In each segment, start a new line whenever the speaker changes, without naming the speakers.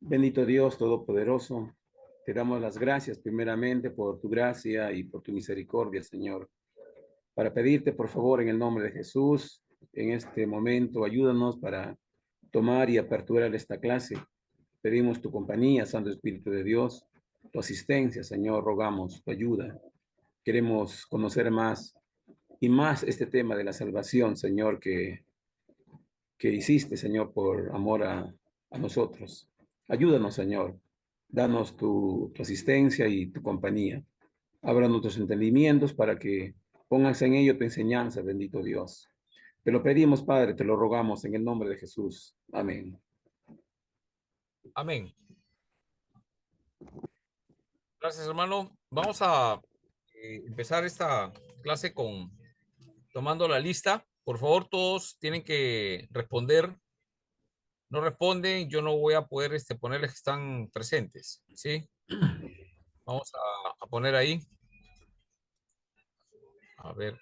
Bendito Dios Todopoderoso, te damos las gracias primeramente por tu gracia y por tu misericordia, Señor. Para pedirte, por favor, en el nombre de Jesús, en este momento, ayúdanos para tomar y aperturar esta clase. Pedimos tu compañía, Santo Espíritu de Dios, tu asistencia, Señor, rogamos tu ayuda. Queremos conocer más y más este tema de la salvación, Señor, que hiciste, Señor, por amor a nosotros. Ayúdanos, Señor. Danos tu asistencia y tu compañía. Abra nuestros entendimientos para que pongas en ello tu enseñanza, bendito Dios. Te lo pedimos, Padre, te lo rogamos en el nombre de Jesús. Amén.
Amén. Gracias, hermano. Vamos a empezar esta clase tomando la lista. Por favor, todos tienen que responder. No responden, yo no voy a poder ponerles que están presentes. ¿Sí? Vamos a poner ahí. A ver.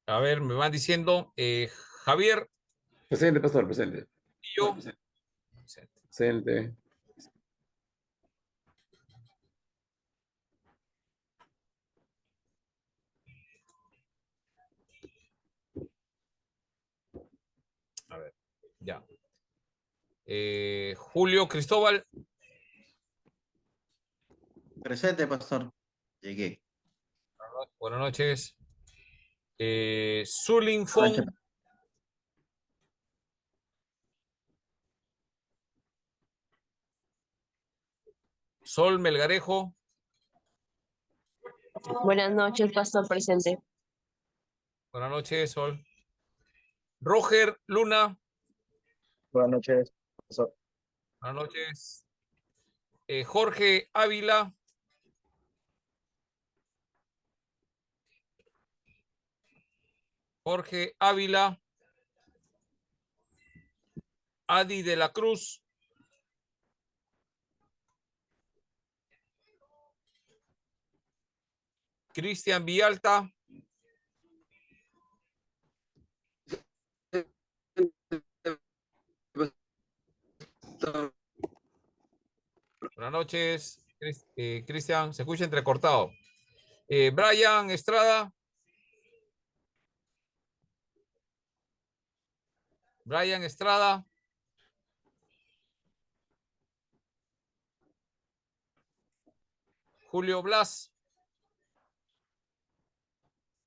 A ver, me van diciendo Javier.
Presente, pastor, presente.
Y yo.
Presente.
A ver, ya. Julio Cristóbal.
Presente, pastor. Llegué.
Buenas noches. Zulin Fong. Sol Melgarejo.
Buenas noches, pastor presente.
Buenas noches, Sol. Roger Luna.
Buenas noches, pastor.
Buenas noches. Jorge Ávila. Jorge Ávila. Adi de la Cruz. Cristian Villalta. Buenas noches, Cristian. Se escucha entrecortado. Brian Estrada. Brian Estrada. Julio Blas.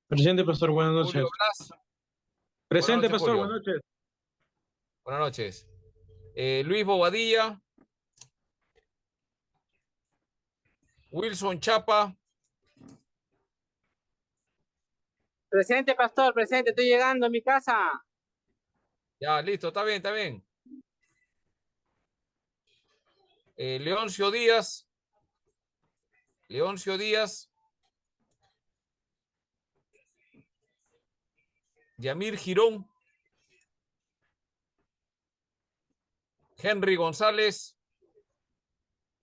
Presente, pastor, buenas noches.
Julio Blas.
Presente,
Buenas noches,
pastor,
Julio.
buenas noches.
Buenas noches. Luis Bobadilla. Wilson Chapa.
Presente, pastor, presente, estoy llegando a mi casa.
Ya, listo, está bien, está bien. Leoncio Díaz. Leoncio Díaz. Yamir Girón. Henry González.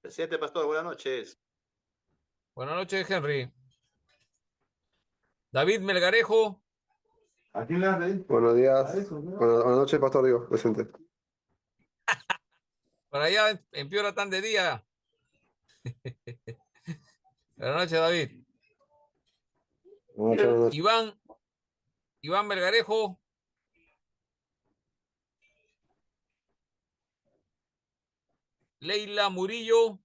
Presente, pastor, buenas noches.
Buenas noches, Henry. David Melgarejo.
Aquí le das.
Buenos días. Buenas noches, pastor, digo, presente.
Para allá en Piura tan de día. Buenas noches, David.
Buenas noches.
Iván Melgarejo. Leila Murillo.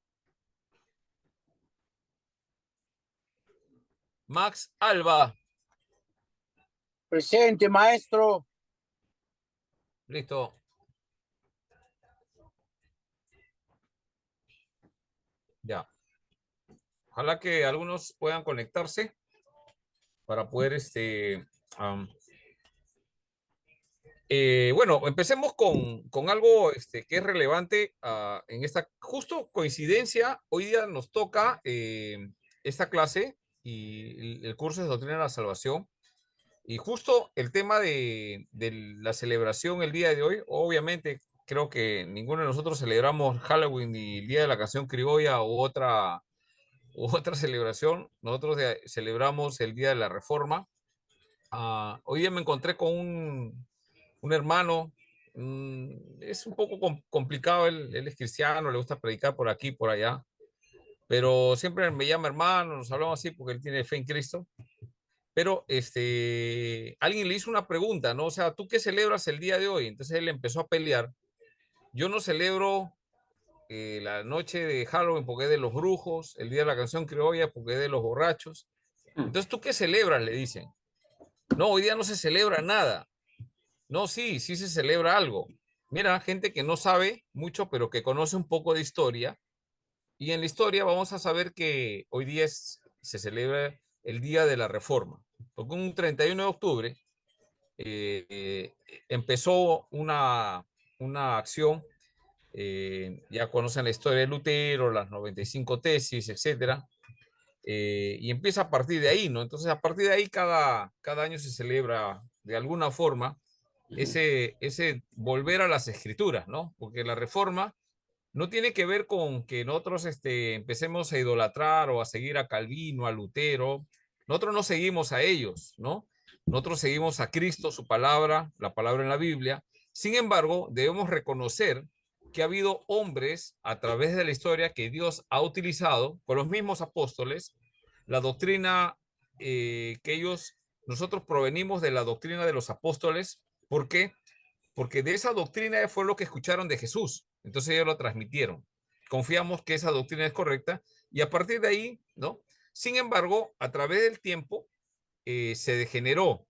Max Alba.
Presente, maestro.
Listo. Ya. Ojalá que algunos puedan conectarse para poder bueno, empecemos con algo que es relevante en esta justo coincidencia. Hoy día nos toca esta clase y el curso de Doctrina de la Salvación. Y justo el tema de la celebración el día de hoy, obviamente creo que ninguno de nosotros celebramos Halloween ni el Día de la Canción Criolla u otra celebración. Nosotros celebramos el Día de la Reforma. Hoy día me encontré con un hermano, es un poco complicado, él es cristiano, le gusta predicar por aquí, por allá, pero siempre me llama hermano, nos hablamos así porque él tiene fe en Cristo. Pero alguien le hizo una pregunta, ¿no? O sea, ¿tú qué celebras el día de hoy? Entonces él empezó a pelear. Yo no celebro la noche de Halloween porque es de los brujos, el día de la canción criolla porque es de los borrachos. Entonces, ¿tú qué celebras? Le dicen. No, hoy día no se celebra nada. No, sí, sí se celebra algo. Mira, gente que no sabe mucho, pero que conoce un poco de historia. Y en la historia vamos a saber que hoy día se celebra el Día de la Reforma. Porque un 31 de octubre empezó una acción, ya conocen la historia de Lutero, las 95 tesis, etcétera, y empieza a partir de ahí, ¿no? Entonces, a partir de ahí, cada año se celebra de alguna forma ese volver a las escrituras, ¿no? Porque la reforma no tiene que ver con que nosotros empecemos a idolatrar o a seguir a Calvino, a Lutero. Nosotros no seguimos a ellos, ¿no? Nosotros seguimos a Cristo, su palabra, la palabra en la Biblia. Sin embargo, debemos reconocer que ha habido hombres a través de la historia que Dios ha utilizado con los mismos apóstoles, la doctrina nosotros provenimos de la doctrina de los apóstoles. ¿Por qué? Porque de esa doctrina fue lo que escucharon de Jesús. Entonces ellos lo transmitieron. Confiamos que esa doctrina es correcta y a partir de ahí, ¿no? Sin embargo, a través del tiempo se degeneró.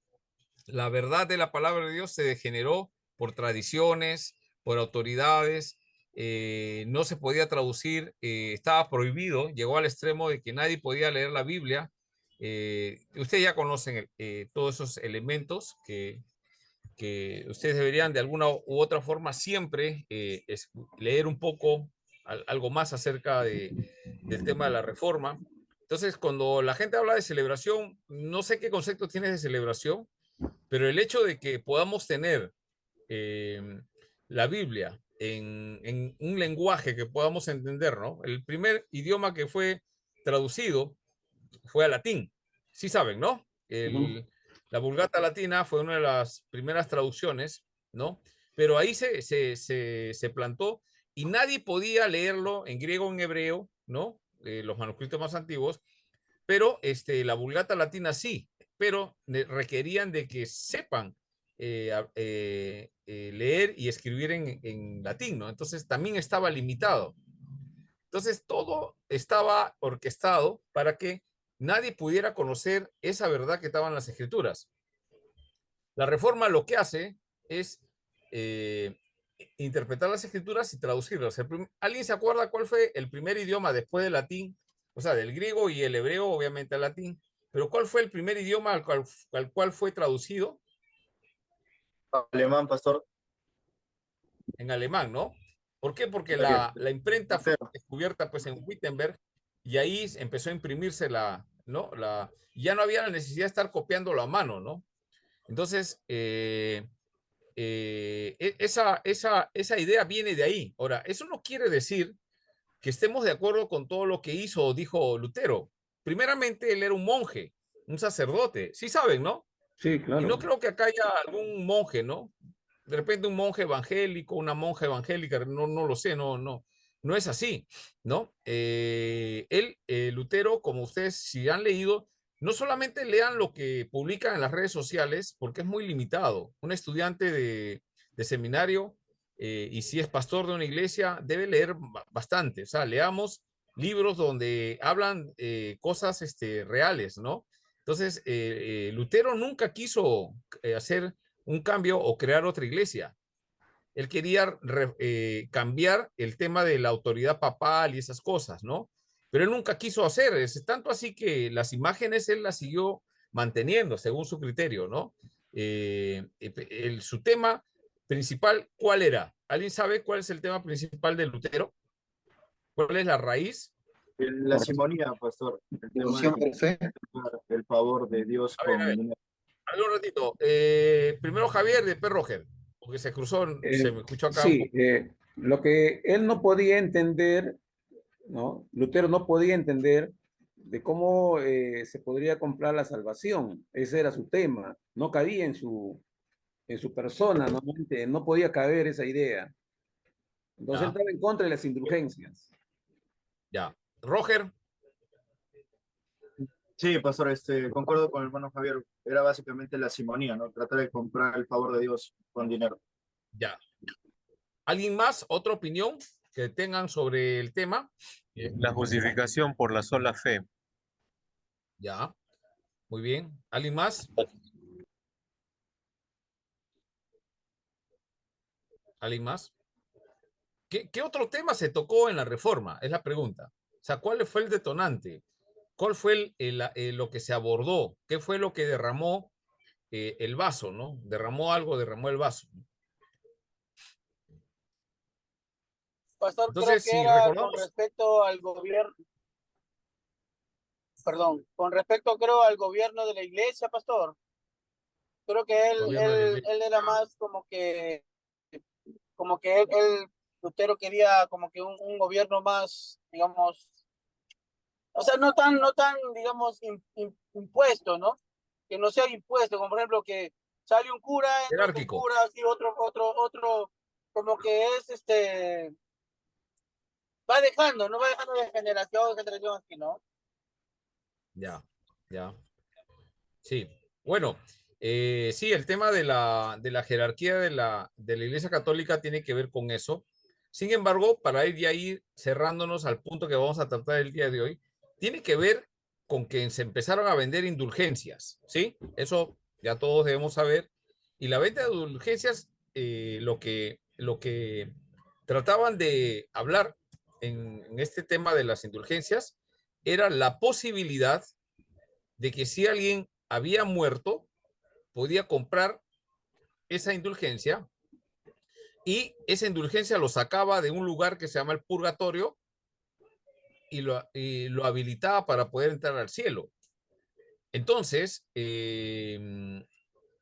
La verdad de la palabra de Dios se degeneró por tradiciones, por autoridades, no se podía traducir, estaba prohibido, llegó al extremo de que nadie podía leer la Biblia. Ustedes ya conocen todos esos elementos que ustedes deberían de alguna u otra forma siempre leer un poco algo más acerca del tema de la reforma. Entonces, cuando la gente habla de celebración, no sé qué concepto tienes de celebración, pero el hecho de que podamos tener la Biblia en un lenguaje que podamos entender, ¿no? El primer idioma que fue traducido fue a latín, sí saben, ¿no? La Vulgata Latina fue una de las primeras traducciones, ¿no? Pero ahí se plantó y nadie podía leerlo en griego o en hebreo, ¿no? Los manuscritos más antiguos, pero la Vulgata Latina sí, pero requerían de que sepan leer y escribir en latín, ¿no? Entonces también estaba limitado. Entonces todo estaba orquestado para que nadie pudiera conocer esa verdad que estaba en las escrituras. La reforma lo que hace es interpretar las escrituras y traducirlas. ¿Alguien se acuerda cuál fue el primer idioma después del latín? O sea, del griego y el hebreo, obviamente al latín. Pero ¿cuál fue el primer idioma al cual fue traducido?
Alemán, pastor.
En alemán, ¿no? ¿Por qué? Porque
Lutero.
la imprenta fue descubierta pues en Wittenberg y ahí empezó a imprimirse ¿no? Ya no había la necesidad de estar copiándolo a mano, ¿no? Entonces, esa idea viene de ahí. Ahora, eso no quiere decir que estemos de acuerdo con todo lo que hizo o dijo Lutero. Primeramente, él era un monje, un sacerdote, sí saben, ¿no?
Sí,
Y
claro.
no creo que acá haya algún monje, ¿no? De repente un monje evangélico, una monja evangélica, no lo sé, no es así, ¿no? Lutero, como ustedes si han leído, no solamente lean lo que publican en las redes sociales, porque es muy limitado. Un estudiante de seminario, y si es pastor de una iglesia, debe leer bastante. O sea, leamos libros donde hablan cosas reales, ¿no? Entonces, Lutero nunca quiso hacer un cambio o crear otra iglesia. Él quería cambiar el tema de la autoridad papal y esas cosas, ¿no? Pero él nunca quiso hacer, es tanto así que las imágenes él las siguió manteniendo según su criterio, ¿no? Su tema principal, ¿cuál era? ¿Alguien sabe cuál es el tema principal de Lutero? ¿Cuál es la raíz?
La simonía, pastor. El tema
Devoción
de
por fe.
el favor de Dios
A ver,
con...
a ver un ratito. Primero Javier, después Roger, porque se cruzó, se me escuchó acá un
Sí,
poco.
lo que él no podía entender, ¿no? Lutero no podía entender de cómo se podría comprar la salvación. Ese era su tema. No cabía en su persona, no podía caber esa idea. Entonces él
Ya.
estaba en contra de las indulgencias.
Ya. Roger,
Sí, pastor, concuerdo con el hermano Javier. Era básicamente la simonía, ¿no? Tratar de comprar el favor de Dios con dinero.
ya. ¿Alguien más? ¿Otra opinión que tengan sobre el tema?
La justificación por la sola fe.
Ya. Muy bien. ¿Alguien más? ¿Alguien más? ¿Qué otro tema se tocó en la reforma? Es la pregunta. O sea, ¿cuál fue el detonante? ¿Cuál fue lo que se abordó? ¿Qué fue lo que derramó el vaso, no? Derramó algo, derramó el vaso.
Pastor, creo
Entonces,
que
si
era con
recordamos,
respecto al gobierno, perdón, con respecto creo al gobierno de la iglesia, pastor. Creo que
gobierno de la iglesia.
él era más como que Lutero quería como que un gobierno más, digamos, o sea, no tan, digamos, impuesto, ¿no? Que no sea impuesto, como por ejemplo que sale un cura, entra otro
Jerárquico.
cura, así otro, como que va dejando, ¿no? Va dejando de generación en generación así, ¿no?
Ya, ya. Sí. Bueno, sí, el tema de la jerarquía de la Iglesia Católica tiene que ver con eso. Sin embargo, para ir ya ir cerrándonos al punto que vamos a tratar el día de hoy, tiene que ver con que se empezaron a vender indulgencias, ¿sí? Eso ya todos debemos saber. Y la venta de indulgencias, lo que trataban de hablar en este tema de las indulgencias era la posibilidad de que si alguien había muerto, podía comprar esa indulgencia y esa indulgencia lo sacaba de un lugar que se llama el purgatorio y lo habilitaba para poder entrar al cielo. Entonces,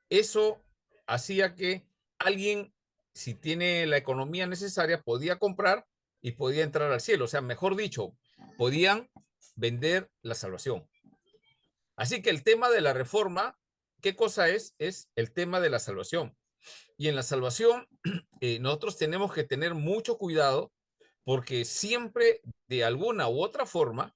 eso hacía que alguien, si tiene la economía necesaria, podía comprar y podía entrar al cielo. O sea, mejor dicho, podían vender la salvación. Así que el tema de la reforma, ¿qué cosa es? Es el tema de la salvación. Y en la salvación, nosotros tenemos que tener mucho cuidado porque siempre, de alguna u otra forma,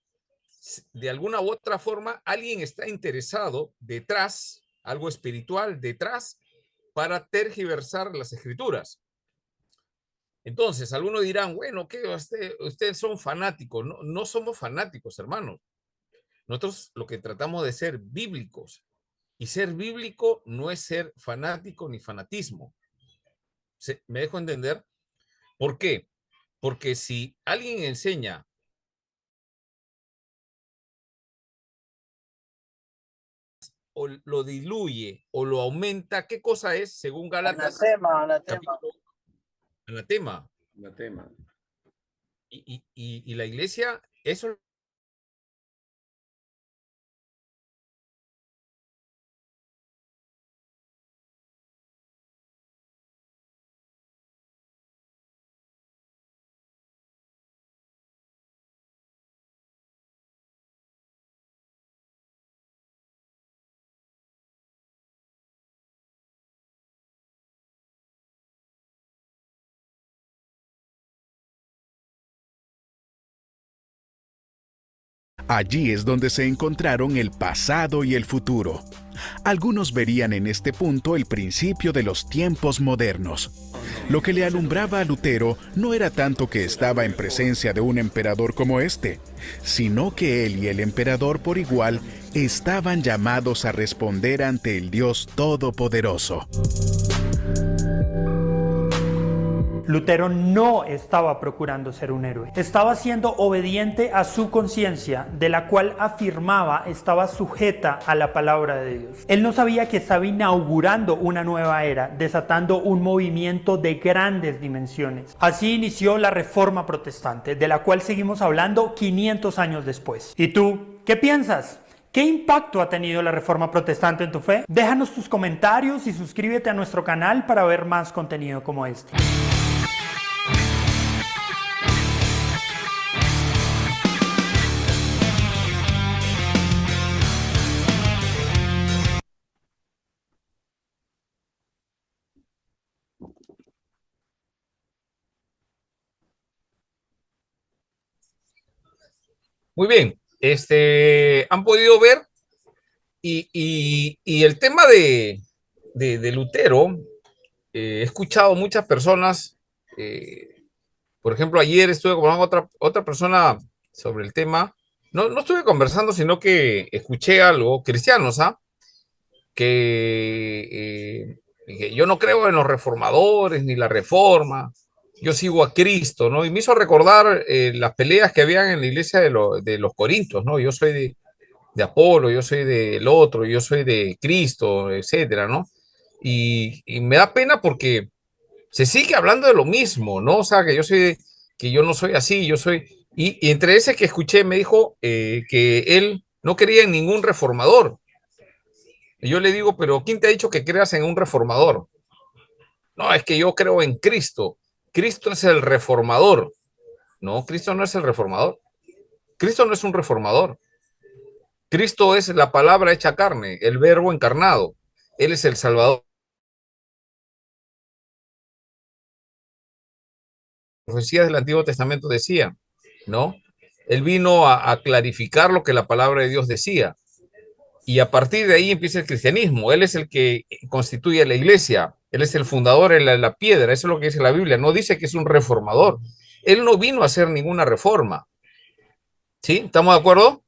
alguien está interesado detrás, algo espiritual detrás, para tergiversar las escrituras. Entonces, algunos dirán, bueno, ¿qué? Ustedes son fanáticos. No, no somos fanáticos, hermanos. Nosotros lo que tratamos de ser bíblicos. Y ser bíblico no es ser fanático ni fanatismo. ¿Me dejo entender? ¿Por qué? Porque si alguien enseña o lo diluye o lo aumenta, ¿qué cosa es según Gálatas?
Anatema.
Capítulo, anatema.
Anatema.
Y la iglesia, eso
Allí es donde se encontraron el pasado y el futuro. Algunos verían en este punto el principio de los tiempos modernos. Lo que le alumbraba a Lutero no era tanto que estaba en presencia de un emperador como este, sino que él y el emperador por igual estaban llamados a responder ante el Dios Todopoderoso.
Lutero no estaba procurando ser un héroe. Estaba siendo obediente a su conciencia, de la cual afirmaba estaba sujeta a la palabra de Dios. Él no sabía que estaba inaugurando una nueva era, desatando un movimiento de grandes dimensiones. Así inició la Reforma Protestante, de la cual seguimos hablando 500 años después. ¿Y tú, qué piensas? ¿Qué impacto ha tenido la Reforma Protestante en tu fe? Déjanos tus comentarios y suscríbete a nuestro canal para ver más contenido como este.
Muy bien, han podido ver y el tema de Lutero, he escuchado muchas personas, por ejemplo, ayer estuve con otra persona sobre el tema, no estuve conversando, sino que escuché algo, cristianos, ¿ah? Que yo no creo en los reformadores ni la reforma, yo sigo a Cristo, ¿no? Y me hizo recordar las peleas que habían en la iglesia de los Corintios, ¿no? Yo soy de Apolo, yo soy del otro, yo soy de Cristo, etcétera, ¿no? Y me da pena porque se sigue hablando de lo mismo, ¿no? O sea, que yo no soy así, yo soy... Y entre ese que escuché me dijo que él no creía en ningún reformador. Y yo le digo, pero ¿quién te ha dicho que creas en un reformador? No, es que yo creo en Cristo. Cristo es el reformador. No, Cristo no es el reformador. Cristo no es un reformador. Cristo es la palabra hecha carne, el verbo encarnado. Él es el Salvador. Las profecías del Antiguo Testamento decían, ¿no? Él vino a clarificar lo que la palabra de Dios decía. Y a partir de ahí empieza el cristianismo. Él es el que constituye la iglesia. Él es el fundador de la piedra. Eso es lo que dice la Biblia. No dice que es un reformador. Él no vino a hacer ninguna reforma. ¿Sí? ¿Estamos de acuerdo?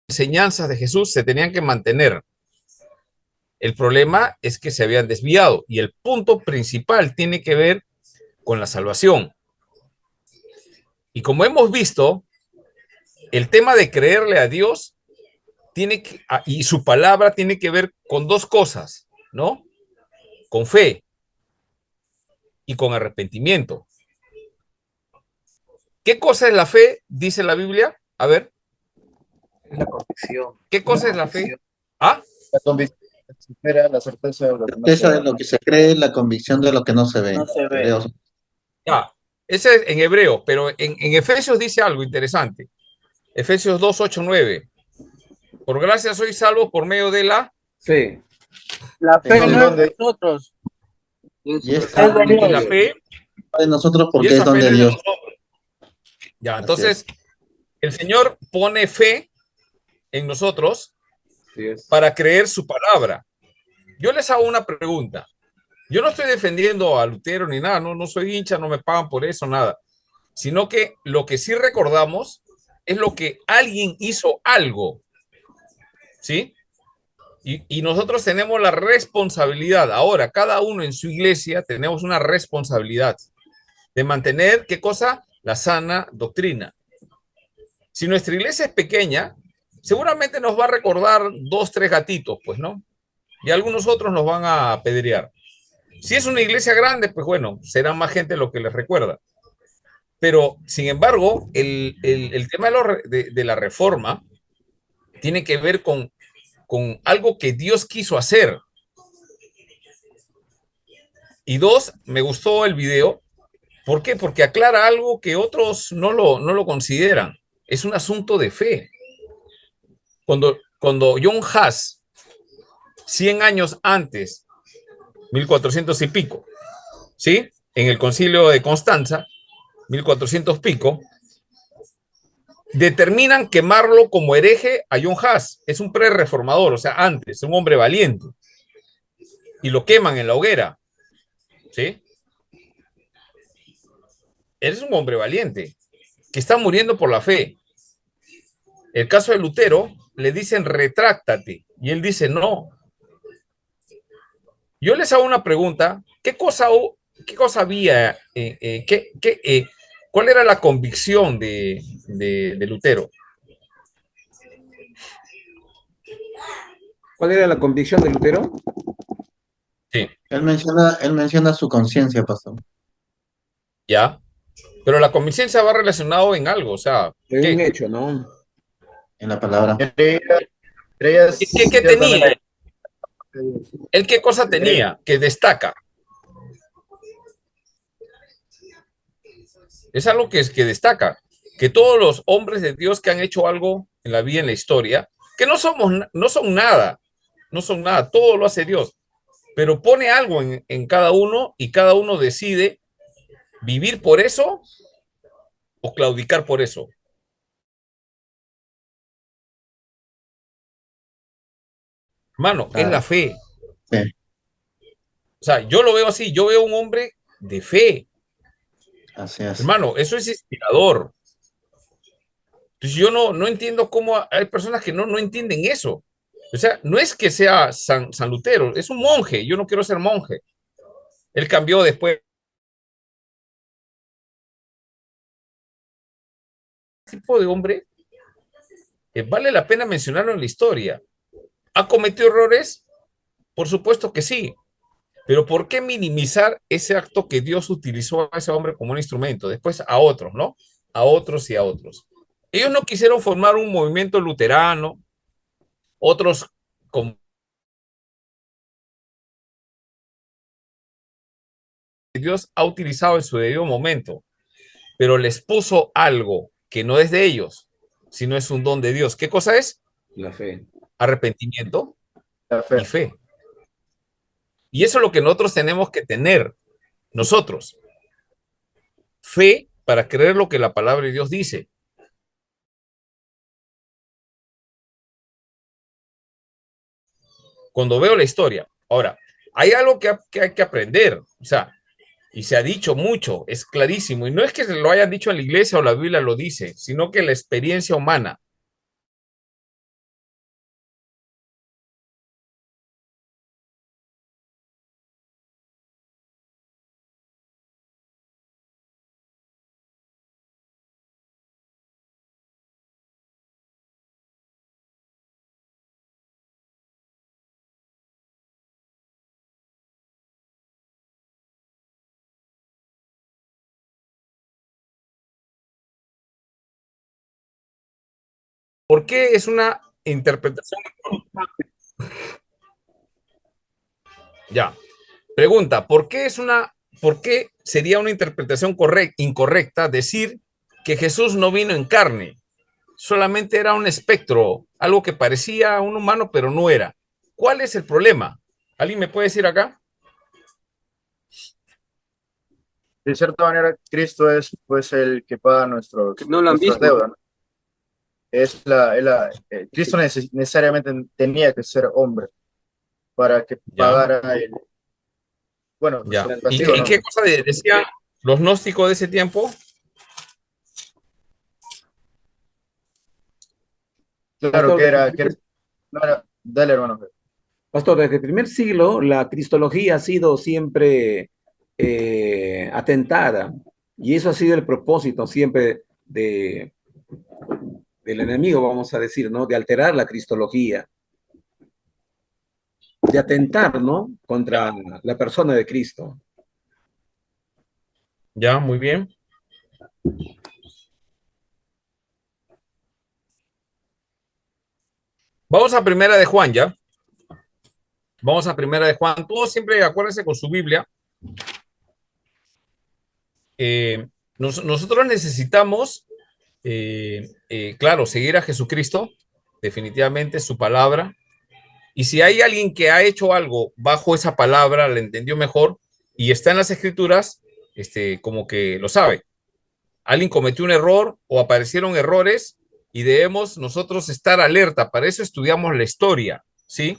Enseñanzas de Jesús se tenían que mantener. El problema es que se habían desviado. Y el punto principal tiene que ver con la salvación. Y como hemos visto, el tema de creerle a Dios y su palabra tiene que ver con dos cosas, ¿no? Con fe y con arrepentimiento. ¿Qué cosa es la fe? Dice la Biblia. A ver.
La convicción.
¿Qué cosa es la fe? ¿Ah?
La convicción supera la certeza de lo que no se
Certeza
ve.
de lo que se cree, la convicción de lo que no se ve.
No se ve.
Hebreos.
Ah, ese es en hebreo, pero en Efesios dice algo interesante. Efesios 2, 8, 9. Por gracia sois salvos por medio de la
Fe.
La fe
¿En
no es
dónde?
de nosotros.
Y
Es
esta
de
y la
Dios.
fe.
de nosotros
Y
porque
esa
es don
fe
de
no es de
Dios.
nosotros. Ya,
Así
entonces, el Señor pone fe en nosotros
Así es.
para creer su palabra. Yo les hago una pregunta. Yo no estoy defendiendo a Lutero ni nada, no soy hincha, no me pagan por eso, nada. Sino que lo que sí recordamos es lo que alguien hizo algo, ¿sí? Y nosotros tenemos la responsabilidad, ahora cada uno en su iglesia tenemos una responsabilidad de mantener, ¿qué cosa? La sana doctrina. Si nuestra iglesia es pequeña, seguramente nos va a recordar 2, 3 gatitos, pues, ¿no? Y algunos otros nos van a apedrear. Si es una iglesia grande, pues bueno, será más gente lo que les recuerda. Pero, sin embargo, el tema de la reforma tiene que ver con algo que Dios quiso hacer. Y dos, me gustó el video. ¿Por qué? Porque aclara algo que otros no lo consideran. Es un asunto de fe. Cuando John Huss, 100 años antes, 1400 y pico, ¿sí? En el concilio de Constanza, 1400 pico, determinan quemarlo como hereje a John Huss. Es un pre-reformador, o sea, antes, un hombre valiente. Y lo queman en la hoguera, ¿sí? Él es un hombre valiente, que está muriendo por la fe. El caso de Lutero, le dicen retráctate, y él dice no. Yo les hago una pregunta, ¿qué cosa había, cuál era la convicción de Lutero?
¿Cuál era la convicción de Lutero?
Sí.
Él menciona su conciencia, pastor.
Ya, pero la conciencia va relacionado en algo, o sea,
En un hecho, ¿no?
En la palabra.
¿Qué tenía? ¿Él qué cosa tenía que destaca? Es algo que destaca, que todos los hombres de Dios que han hecho algo en la vida, en la historia, que no son nada, no son nada, todo lo hace Dios, pero pone algo en cada uno y cada uno decide vivir por eso o claudicar por eso. Hermano, es la fe.
Sí.
O sea, yo lo veo así, yo veo un hombre de fe.
Así es.
Hermano, eso es inspirador. Entonces yo no entiendo cómo hay personas que no entienden eso. O sea, no es que sea San Lutero, es un monje. Yo no quiero ser monje. Él cambió después. Este tipo de hombre vale la pena mencionarlo en la historia. ¿Ha cometido errores? Por supuesto que sí. Pero ¿por qué minimizar ese acto que Dios utilizó a ese hombre como un instrumento? Después a otros, ¿no? A otros y a otros. Ellos no quisieron formar un movimiento luterano, otros como Dios ha utilizado en su debido momento, pero les puso algo que no es de ellos, sino es un don de Dios. ¿Qué cosa es?
La fe.
Arrepentimiento
La fe.
y fe. Y eso es lo que nosotros tenemos que tener, nosotros. Fe para creer lo que la palabra de Dios dice. Cuando veo la historia. Ahora, hay algo que hay que aprender. O sea, y se ha dicho mucho, es clarísimo. Y no es que se lo hayan dicho en la iglesia o la Biblia lo dice, sino que la experiencia humana. ¿Por qué es una interpretación? Ya. Pregunta, ¿por qué sería una interpretación incorrecta decir que Jesús no vino en carne? Solamente era un espectro, algo que parecía un humano, pero no era. ¿Cuál es el problema? ¿Alguien me puede decir acá?
De cierta manera, Cristo es pues el que paga nuestras deudas, ¿no? Cristo necesariamente tenía que ser hombre para que pagara el... Bueno,
Ya.
el
¿Y
castigo, ¿no?
qué cosa decían los gnósticos de ese tiempo?
Claro que era... no era... Dale, hermano.
Pastor, desde el primer siglo la cristología ha sido siempre atentada, y eso ha sido el propósito siempre del enemigo, vamos a decir, ¿no? De alterar la cristología, de atentar, ¿no? Contra la persona de Cristo.
Ya, muy bien. Vamos a Primera de Juan, ¿ya? Vamos a Primera de Juan. Todos siempre acuérdense con su Biblia. Nosotros necesitamos, claro, seguir a Jesucristo, definitivamente su palabra. Y si hay alguien que ha hecho algo bajo esa palabra, la entendió mejor y está en las escrituras, como que lo sabe. Alguien cometió un error o aparecieron errores y debemos nosotros estar alerta. Para eso estudiamos la historia, ¿sí?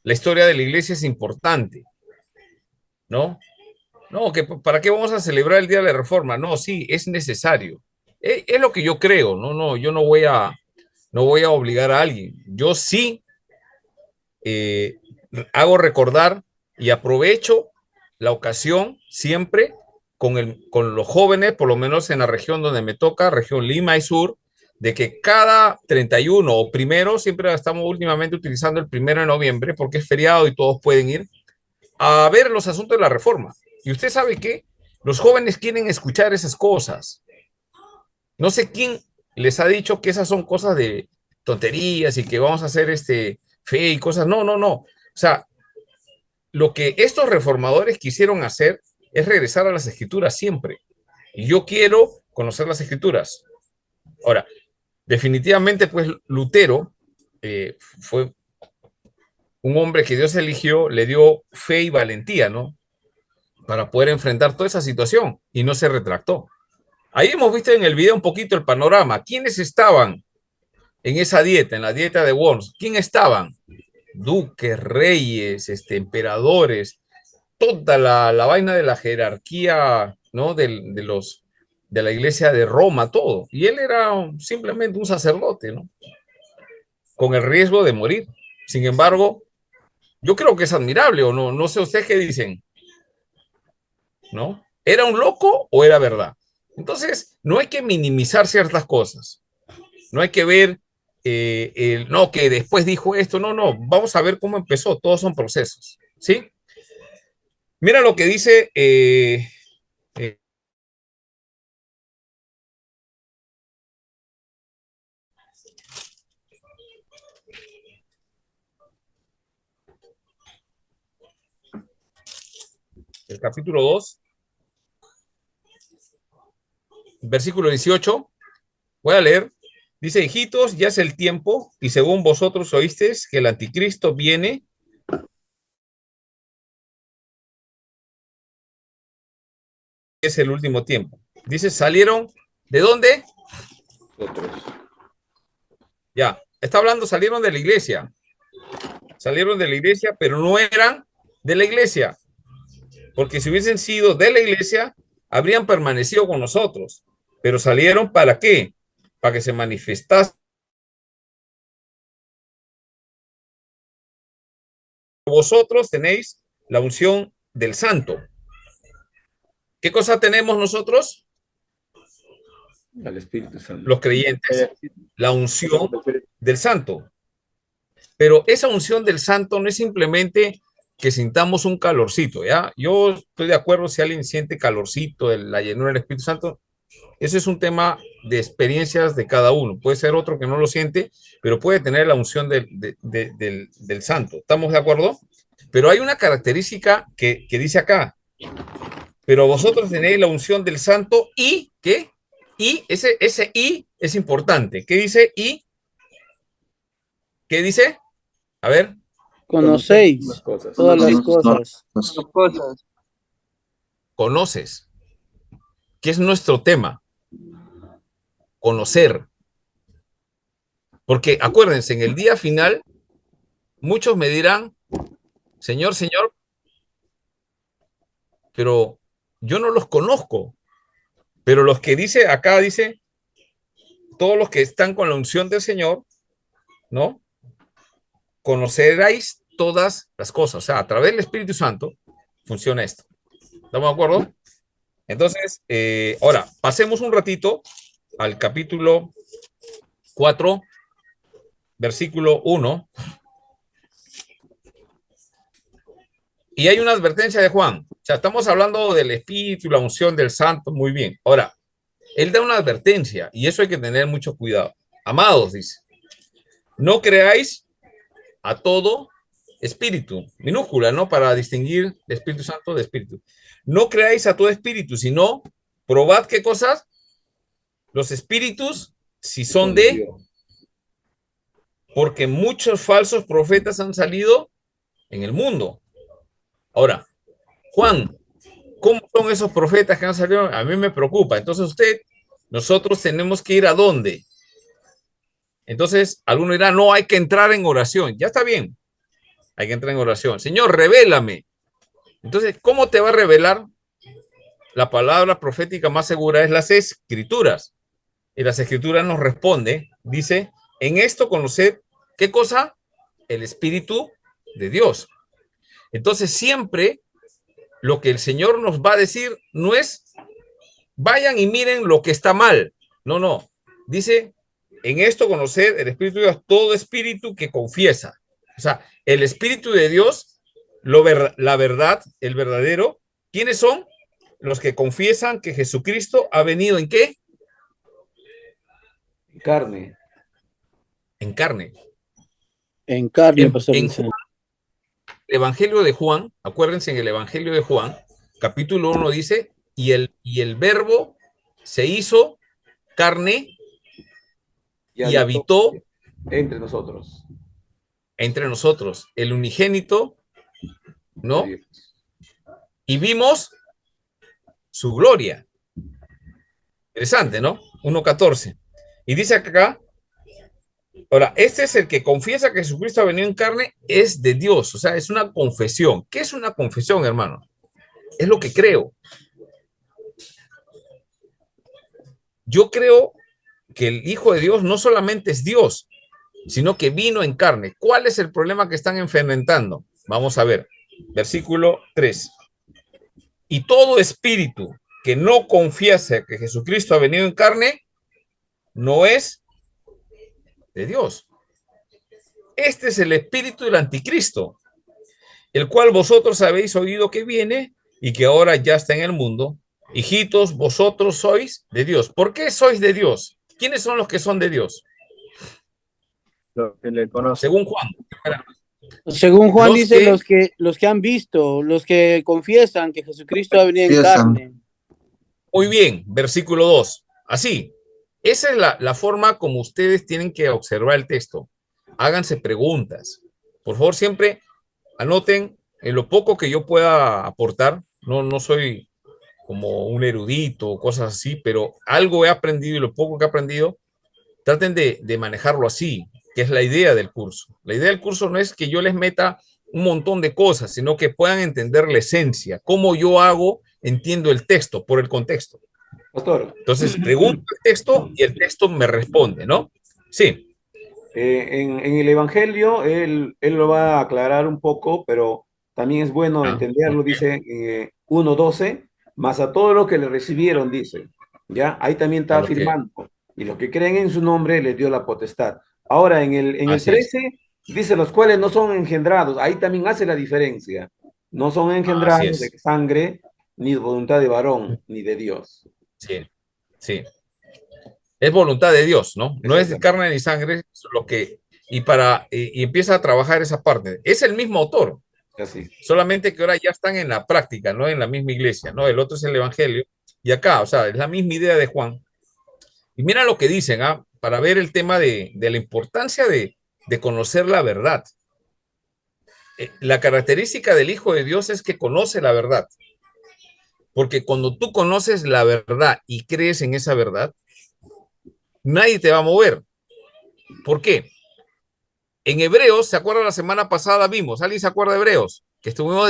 La historia de la iglesia es importante, ¿no? No, ¿para qué vamos a celebrar el Día de la Reforma? No, sí, es necesario. Es lo que yo creo, no, yo no voy a obligar a alguien. Yo sí hago recordar y aprovecho la ocasión siempre con los jóvenes, por lo menos en la región donde me toca, región Lima y Sur, de que cada 31 o primero, siempre estamos últimamente utilizando el 1 de noviembre porque es feriado y todos pueden ir a ver los asuntos de la reforma. Y usted sabe que los jóvenes quieren escuchar esas cosas. No sé quién les ha dicho que esas son cosas de tonterías y que vamos a hacer fe y cosas. No. O sea, lo que estos reformadores quisieron hacer es regresar a las escrituras siempre. Y yo quiero conocer las escrituras. Ahora, definitivamente, pues Lutero fue un hombre que Dios eligió, le dio fe y valentía, ¿no? Para poder enfrentar toda esa situación y no se retractó. Ahí hemos visto en el video un poquito el panorama. ¿Quiénes estaban en esa dieta, en la dieta de Worms? ¿Quién estaban? Duques, reyes, emperadores, toda la vaina de la jerarquía, ¿no? De la iglesia de Roma, todo. Y él era simplemente un sacerdote, ¿no? Con el riesgo de morir. Sin embargo, yo creo que es admirable, o no, no sé ustedes qué dicen, ¿no? ¿Era un loco o era verdad? Entonces, no hay que minimizar ciertas cosas. No hay que ver, no, que después dijo esto. No, no, vamos a ver cómo empezó. Todos son procesos, ¿sí? Mira lo que dice el capítulo 2, versículo 18. Voy a leer. Dice, hijitos, ya es el tiempo, y según vosotros oísteis que el anticristo viene. Es el último tiempo. Dice, salieron, ¿de dónde?
Nosotros.
Ya, está hablando, salieron de la iglesia. Salieron de la iglesia, pero no eran de la iglesia. Porque si hubiesen sido de la iglesia, habrían permanecido con nosotros. Pero salieron ¿para qué? Para que se manifestase. Vosotros tenéis la unción del santo. ¿Qué cosa tenemos nosotros?
Al Espíritu Santo.
Los creyentes, la unción del santo. Pero esa unción del santo no es simplemente que sintamos un calorcito, ¿ya? Yo estoy de acuerdo si alguien siente calorcito, la llenura del Espíritu Santo. Ese es un tema de experiencias de cada uno. Puede ser otro que no lo siente, pero puede tener la unción del santo. ¿Estamos de acuerdo? Pero hay una característica que dice acá. Pero vosotros tenéis la unción del santo y, ¿qué? Y ese y es importante. ¿Qué dice y? ¿Qué dice? A ver.
Conocéis todas las cosas.
Conoces. ¿Qué es nuestro tema? Conocer. Porque acuérdense, en el día final, muchos me dirán, Señor, Señor, pero yo no los conozco. Pero los que dice, acá dice, todos los que están con la unción del Señor, ¿no? Conoceréis todas las cosas. O sea, a través del Espíritu Santo funciona esto. ¿Estamos de acuerdo? Entonces, ahora, pasemos un ratito al capítulo 4, versículo 1. Y hay una advertencia de Juan. O sea, estamos hablando del Espíritu y la unción del Santo, muy bien. Ahora, él da una advertencia y eso hay que tener mucho cuidado. Amados, dice, no creáis a todo espíritu, minúscula, ¿no? Para distinguir de Espíritu Santo de Espíritu. No creáis a todo espíritu, sino probad qué cosas. Los espíritus, si son de, porque muchos falsos profetas han salido en el mundo. Ahora, Juan, ¿cómo son esos profetas que han salido? A mí me preocupa. Entonces nosotros tenemos que ir ¿a dónde? Entonces, alguno dirá, no, hay que entrar en oración. Ya está bien, hay que entrar en oración. Señor, revélame. Entonces, ¿cómo te va a revelar? La palabra profética más segura es las escrituras. Y las escrituras nos responde, dice, en esto conoced, ¿qué cosa? El Espíritu de Dios. Entonces, siempre lo que el Señor nos va a decir no es, vayan y miren lo que está mal. No, no. Dice, en esto conoced el Espíritu de Dios, todo espíritu que confiesa. O sea, el Espíritu de Dios, la verdad, el verdadero, ¿quiénes son? Los que confiesan que Jesucristo ha venido ¿en qué?
En carne.
En carne.
En carne, pastor.
En Juan, Evangelio de Juan, acuérdense en el Evangelio de Juan, capítulo 1 dice, y el verbo se hizo carne y habitó
entre nosotros.
entre nosotros, el unigénito, ¿no? Y vimos su gloria. Interesante, ¿no? 1:14. Y dice acá, ahora, este es el que confiesa que Jesucristo ha venido en carne, es de Dios, o sea, es una confesión. ¿Qué es una confesión, hermano? Es lo que creo. Yo creo que el Hijo de Dios no solamente es Dios, sino que vino en carne. ¿Cuál es el problema que están enfrentando? Vamos a ver, versículo 3. Y todo espíritu que no confiese que Jesucristo ha venido en carne, no es de Dios. Este es el espíritu del anticristo, el cual vosotros habéis oído que viene y que ahora ya está en el mundo. Hijitos, vosotros sois de Dios. ¿Por qué sois de Dios? ¿Quiénes son los que son de Dios?
Los que le conocen.
Según Juan.
Según Juan
Los
dice,
que-
los que han visto, los que confiesan que Jesucristo ha venido en
Confiesan.
carne.
Muy bien, versículo 2. Así, esa es la forma como ustedes tienen que observar el texto. Háganse preguntas. Por favor, siempre anoten en lo poco que yo pueda aportar. No soy como un erudito o cosas así, pero algo he aprendido y lo poco que he aprendido, traten de manejarlo así, que es la idea del curso. La idea del curso no es que yo les meta un montón de cosas, sino que puedan entender la esencia, cómo yo entiendo el texto por el contexto.
Pastor,
Entonces, pregunto el texto y el texto me responde, ¿no? Sí.
en el Evangelio, él lo va a aclarar un poco, pero también es bueno entenderlo,
ok.
dice 1:12, más a todos los que le recibieron, dice, ¿ya? Ahí también está
A los que-
afirmando, y los que creen en su nombre les dio la potestad. Ahora, en el
Así es.
13, dice los cuales no son engendrados, ahí también hace la diferencia, no son
Así
engendrados
es.
de sangre, ni de voluntad de varón, ni de Dios.
Sí, sí. Es voluntad de Dios, ¿no? No es de carne ni sangre, lo que, y empieza a trabajar esa parte. Es el mismo autor,
Así.
solamente que ahora ya están en la práctica, no en la misma iglesia, ¿no? El otro es el Evangelio, y acá, o sea, es la misma idea de Juan. Y mira lo que dicen, para ver el tema de la importancia de conocer la verdad. La característica del Hijo de Dios es que conoce la verdad. Porque cuando tú conoces la verdad y crees en esa verdad, nadie te va a mover. ¿Por qué? En Hebreos, ¿se acuerda? La semana pasada vimos, ¿alguien se acuerda de Hebreos? Que estuvimos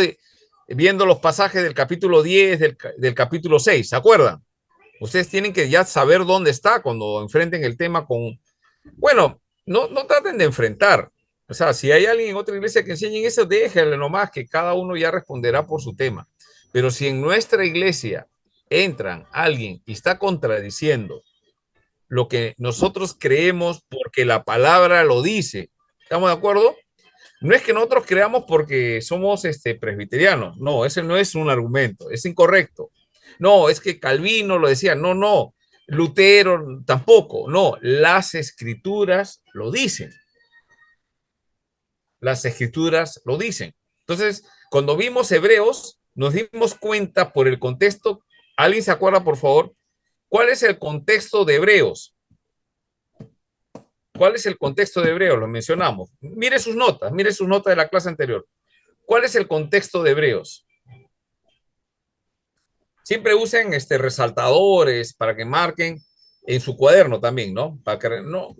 viendo los pasajes del capítulo 10, del capítulo 6, ¿se acuerdan? Ustedes tienen que ya saber dónde está cuando enfrenten el tema con... Bueno, no traten de enfrentar. O sea, si hay alguien en otra iglesia que enseñen eso, déjenle nomás, que cada uno ya responderá por su tema. Pero si en nuestra iglesia entran alguien y está contradiciendo lo que nosotros creemos porque la palabra lo dice, ¿estamos de acuerdo? No es que nosotros creamos porque somos presbiterianos, no, ese no es un argumento, es incorrecto. No, es que Calvino lo decía, no, Lutero tampoco, no, las escrituras lo dicen. Las escrituras lo dicen. Entonces, cuando vimos Hebreos, nos dimos cuenta por el contexto. ¿Alguien se acuerda, por favor? ¿Cuál es el contexto de Hebreos? ¿Cuál es el contexto de Hebreos? Lo mencionamos. Mire sus notas de la clase anterior. ¿Cuál es el contexto de Hebreos? Siempre usen resaltadores para que marquen en su cuaderno también, ¿no? Para que no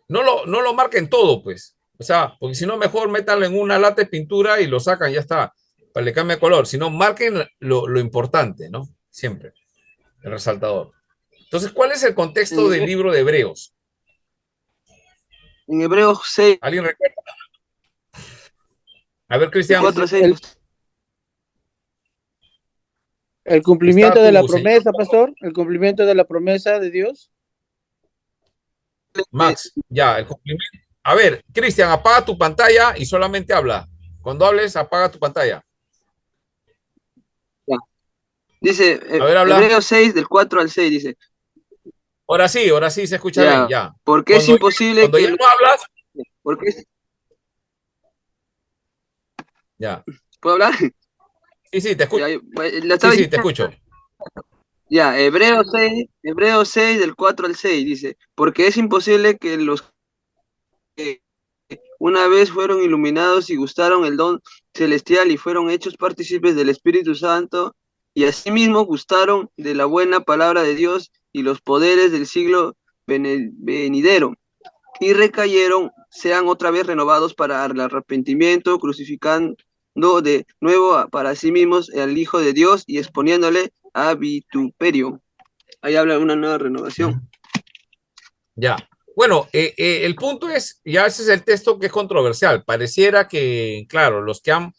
lo marquen todo, pues. O sea, porque si no, mejor métanlo en una lata de pintura y lo sacan, ya está, para que le cambie color. Si no, marquen lo importante, ¿no? Siempre, el resaltador. Entonces, ¿cuál es el contexto del libro de Hebreos?
En Hebreos 6.
¿Alguien recuerda? A ver, Cristian.
4:6.
El cumplimiento de la promesa, pastor, el cumplimiento de la promesa de Dios.
Max, ya, el cumplimiento. A ver, Cristian, apaga tu pantalla y solamente habla. Cuando hables, apaga tu pantalla.
Ya. Dice,
a ver, habla.
Hebreos 6, del 4 al 6, dice.
Ahora sí se escucha bien, ya.
Porque es imposible
cuando
que...
ya no hablas...
Porque es...
Ya.
¿Puedo hablar?
Sí, te escucho.
Sí,
te escucho.
Ya, Hebreos 6, del 4 al 6, dice, porque es imposible que los que una vez fueron iluminados y gustaron el don celestial y fueron hechos partícipes del Espíritu Santo, y asimismo gustaron de la buena palabra de Dios y los poderes del siglo venidero, y recayeron, sean otra vez renovados para el arrepentimiento, crucificando de nuevo para sí mismos al Hijo de Dios y exponiéndole a vituperio. Ahí habla de una nueva renovación.
Ya. Bueno, el punto es, ya ese es el texto que es controversial. Pareciera que, claro, los que han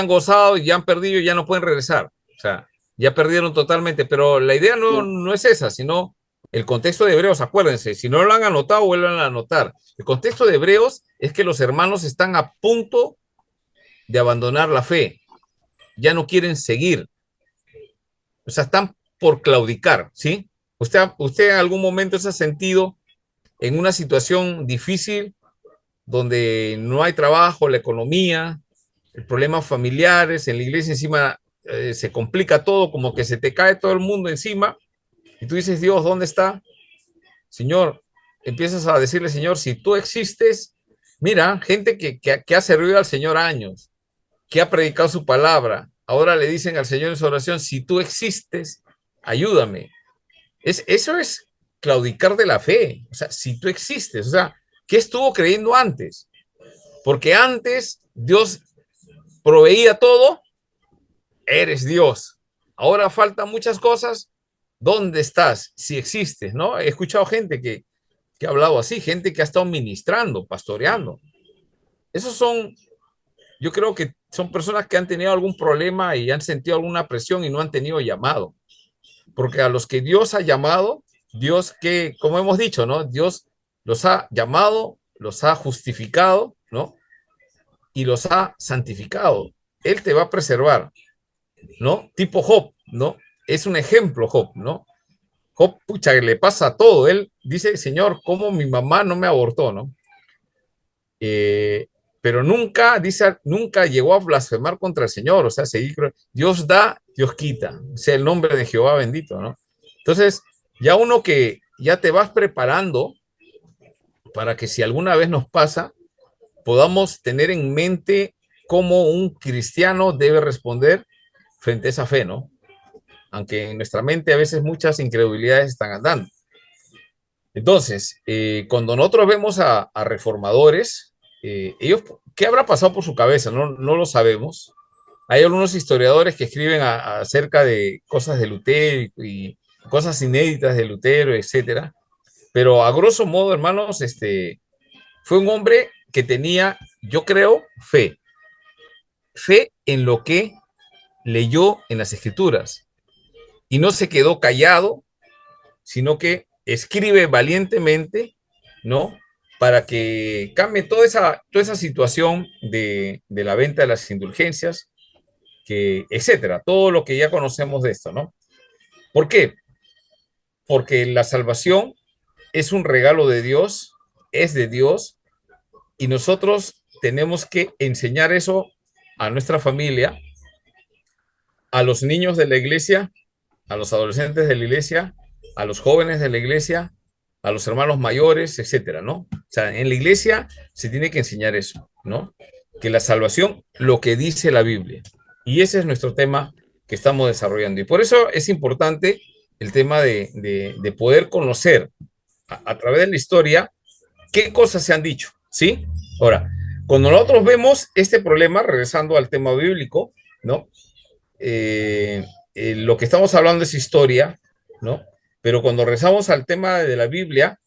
gozado y ya han perdido ya no pueden regresar. O sea, ya perdieron totalmente, pero la idea no es esa, sino el contexto de Hebreos, acuérdense, si no lo han anotado, vuelvan a anotar. El contexto de Hebreos es que los hermanos están a punto de abandonar la fe, ya no quieren seguir, o sea, están por claudicar, ¿sí? Usted en algún momento se ha sentido en una situación difícil donde no hay trabajo, la economía, problemas familiares, en la iglesia encima se complica todo, como que se te cae todo el mundo encima, y tú dices, Dios, ¿dónde está? Señor, empiezas a decirle, Señor, si tú existes, mira, gente que ha servido al Señor años, que ha predicado su palabra, ahora le dicen al Señor en su oración, si tú existes, ayúdame. Eso es claudicar de la fe, o sea, si tú existes, o sea, ¿qué estuvo creyendo antes? Porque antes Dios proveía todo, eres Dios. Ahora faltan muchas cosas, ¿dónde estás? Si existes, ¿no? He escuchado gente que ha hablado así, gente que ha estado ministrando, pastoreando. Esos son, yo creo que son personas que han tenido algún problema y han sentido alguna presión y no han tenido llamado. Porque a los que Dios ha llamado, Dios que, como hemos dicho, ¿no? Dios los ha llamado, los ha justificado, ¿no? Y los ha santificado. Él te va a preservar, ¿no? Tipo Job, ¿no? Es un ejemplo Job, ¿no? Job, pucha, que le pasa todo. Él dice, Señor, ¿cómo mi mamá no me abortó, no? Pero nunca, dice, nunca llegó a blasfemar contra el Señor, o sea, Dios da, Dios quita, o sea, el nombre de Jehová bendito, ¿no? Entonces, ya uno que ya te vas preparando para que si alguna vez nos pasa, podamos tener en mente cómo un cristiano debe responder frente a esa fe, ¿no? Aunque en nuestra mente a veces muchas incredulidades están andando. Entonces, cuando nosotros vemos a reformadores, ellos, ¿qué habrá pasado por su cabeza? No lo sabemos. Hay algunos historiadores que escriben acerca de cosas de Lutero y cosas inéditas de Lutero, etcétera. Pero a grosso modo, hermanos, fue un hombre que tenía, yo creo, fe. Fe en lo que leyó en las Escrituras. Y no se quedó callado, sino que escribe valientemente, ¿no? Para que cambie toda esa situación de la venta de las indulgencias, etcétera, todo lo que ya conocemos de esto, ¿no? ¿Por qué? Porque la salvación es un regalo de Dios, es de Dios, y nosotros tenemos que enseñar eso a nuestra familia, a los niños de la iglesia, a los adolescentes de la iglesia, a los jóvenes de la iglesia, a los hermanos mayores, etcétera, ¿no? O sea, en la iglesia se tiene que enseñar eso, ¿no? Que la salvación, lo que dice la Biblia. Y ese es nuestro tema que estamos desarrollando. Y por eso es importante el tema de poder conocer a través de la historia qué cosas se han dicho, ¿sí? Ahora, cuando nosotros vemos este problema, regresando al tema bíblico, ¿no? Lo que estamos hablando es historia, ¿no? Pero cuando regresamos al tema de la Biblia,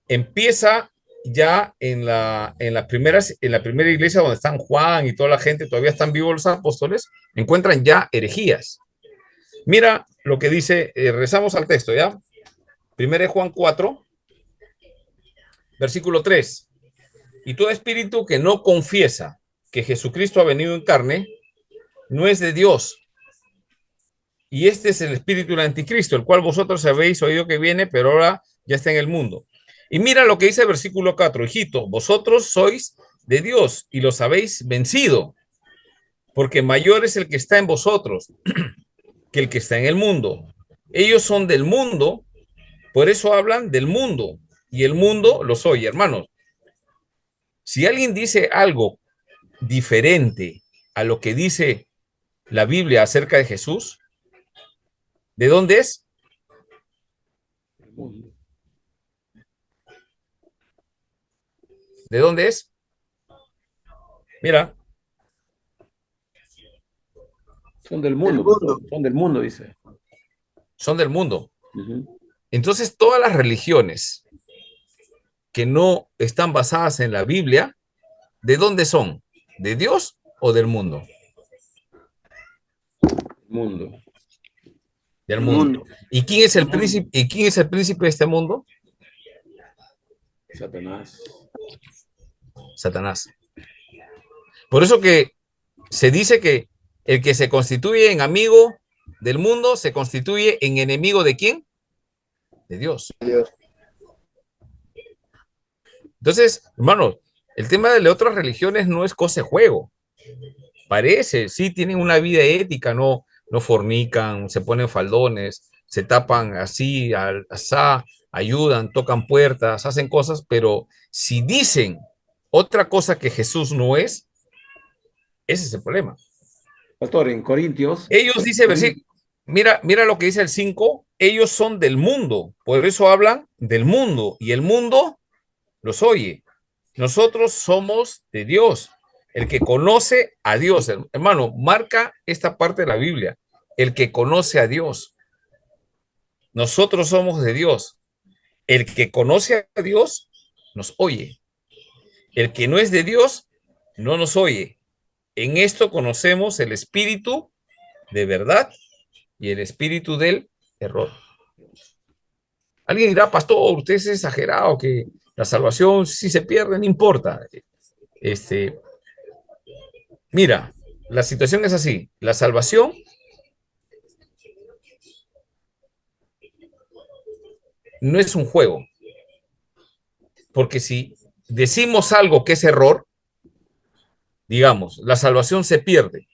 empieza ya en la primera iglesia donde están Juan y toda la gente, todavía están vivos los apóstoles, encuentran ya herejías. Mira lo que dice, regresamos al texto, ¿ya? 1 Juan 4, versículo 3. Y todo espíritu que no confiesa que Jesucristo ha venido en carne, no es de Dios. Y este es el espíritu del anticristo, el cual vosotros habéis oído que viene, pero ahora ya está en el mundo. Y mira lo que dice el versículo 4, hijito, vosotros sois de Dios y los habéis vencido, porque mayor es el que está en vosotros que el que está en el mundo. Ellos son del mundo, por eso hablan del mundo, y el mundo los oye, hermanos. Si alguien dice algo diferente a lo que dice la Biblia acerca de Jesús, ¿de dónde es? ¿De dónde es? Mira.
Son del mundo, pastor. Son del mundo, dice.
Son del mundo. Entonces, todas las religiones que no están basadas en la Biblia, ¿de dónde son? ¿De Dios o del mundo?
Mundo.
Del mundo. ¿Y quién es el príncipe? ¿Y quién es el príncipe de este mundo?
Satanás.
Satanás. Por eso que se dice que el que se constituye en amigo del mundo se constituye en enemigo ¿de quién? De Dios. Entonces, hermano, el tema de las otras religiones no es cosa de juego. Parece, sí tienen una vida ética, no fornican, se ponen faldones, se tapan así, asá, ayudan, tocan puertas, hacen cosas, pero si dicen otra cosa que Jesús no es, ese es el problema.
Pastor, en Corintios.
Ellos dicen, mira lo que dice el 5, ellos son del mundo, por eso hablan del mundo, y el mundo los oye. Nosotros somos de Dios, el que conoce a Dios. Hermano, marca esta parte de la Biblia, el que conoce a Dios. Nosotros somos de Dios. El que conoce a Dios nos oye. El que no es de Dios no nos oye. En esto conocemos el espíritu de verdad y el espíritu del error. Alguien dirá, pastor, usted es exagerado, que la salvación si se pierde, no importa. Mira, la situación es así. La salvación no es un juego. Porque si decimos algo que es error, digamos, la salvación se pierde.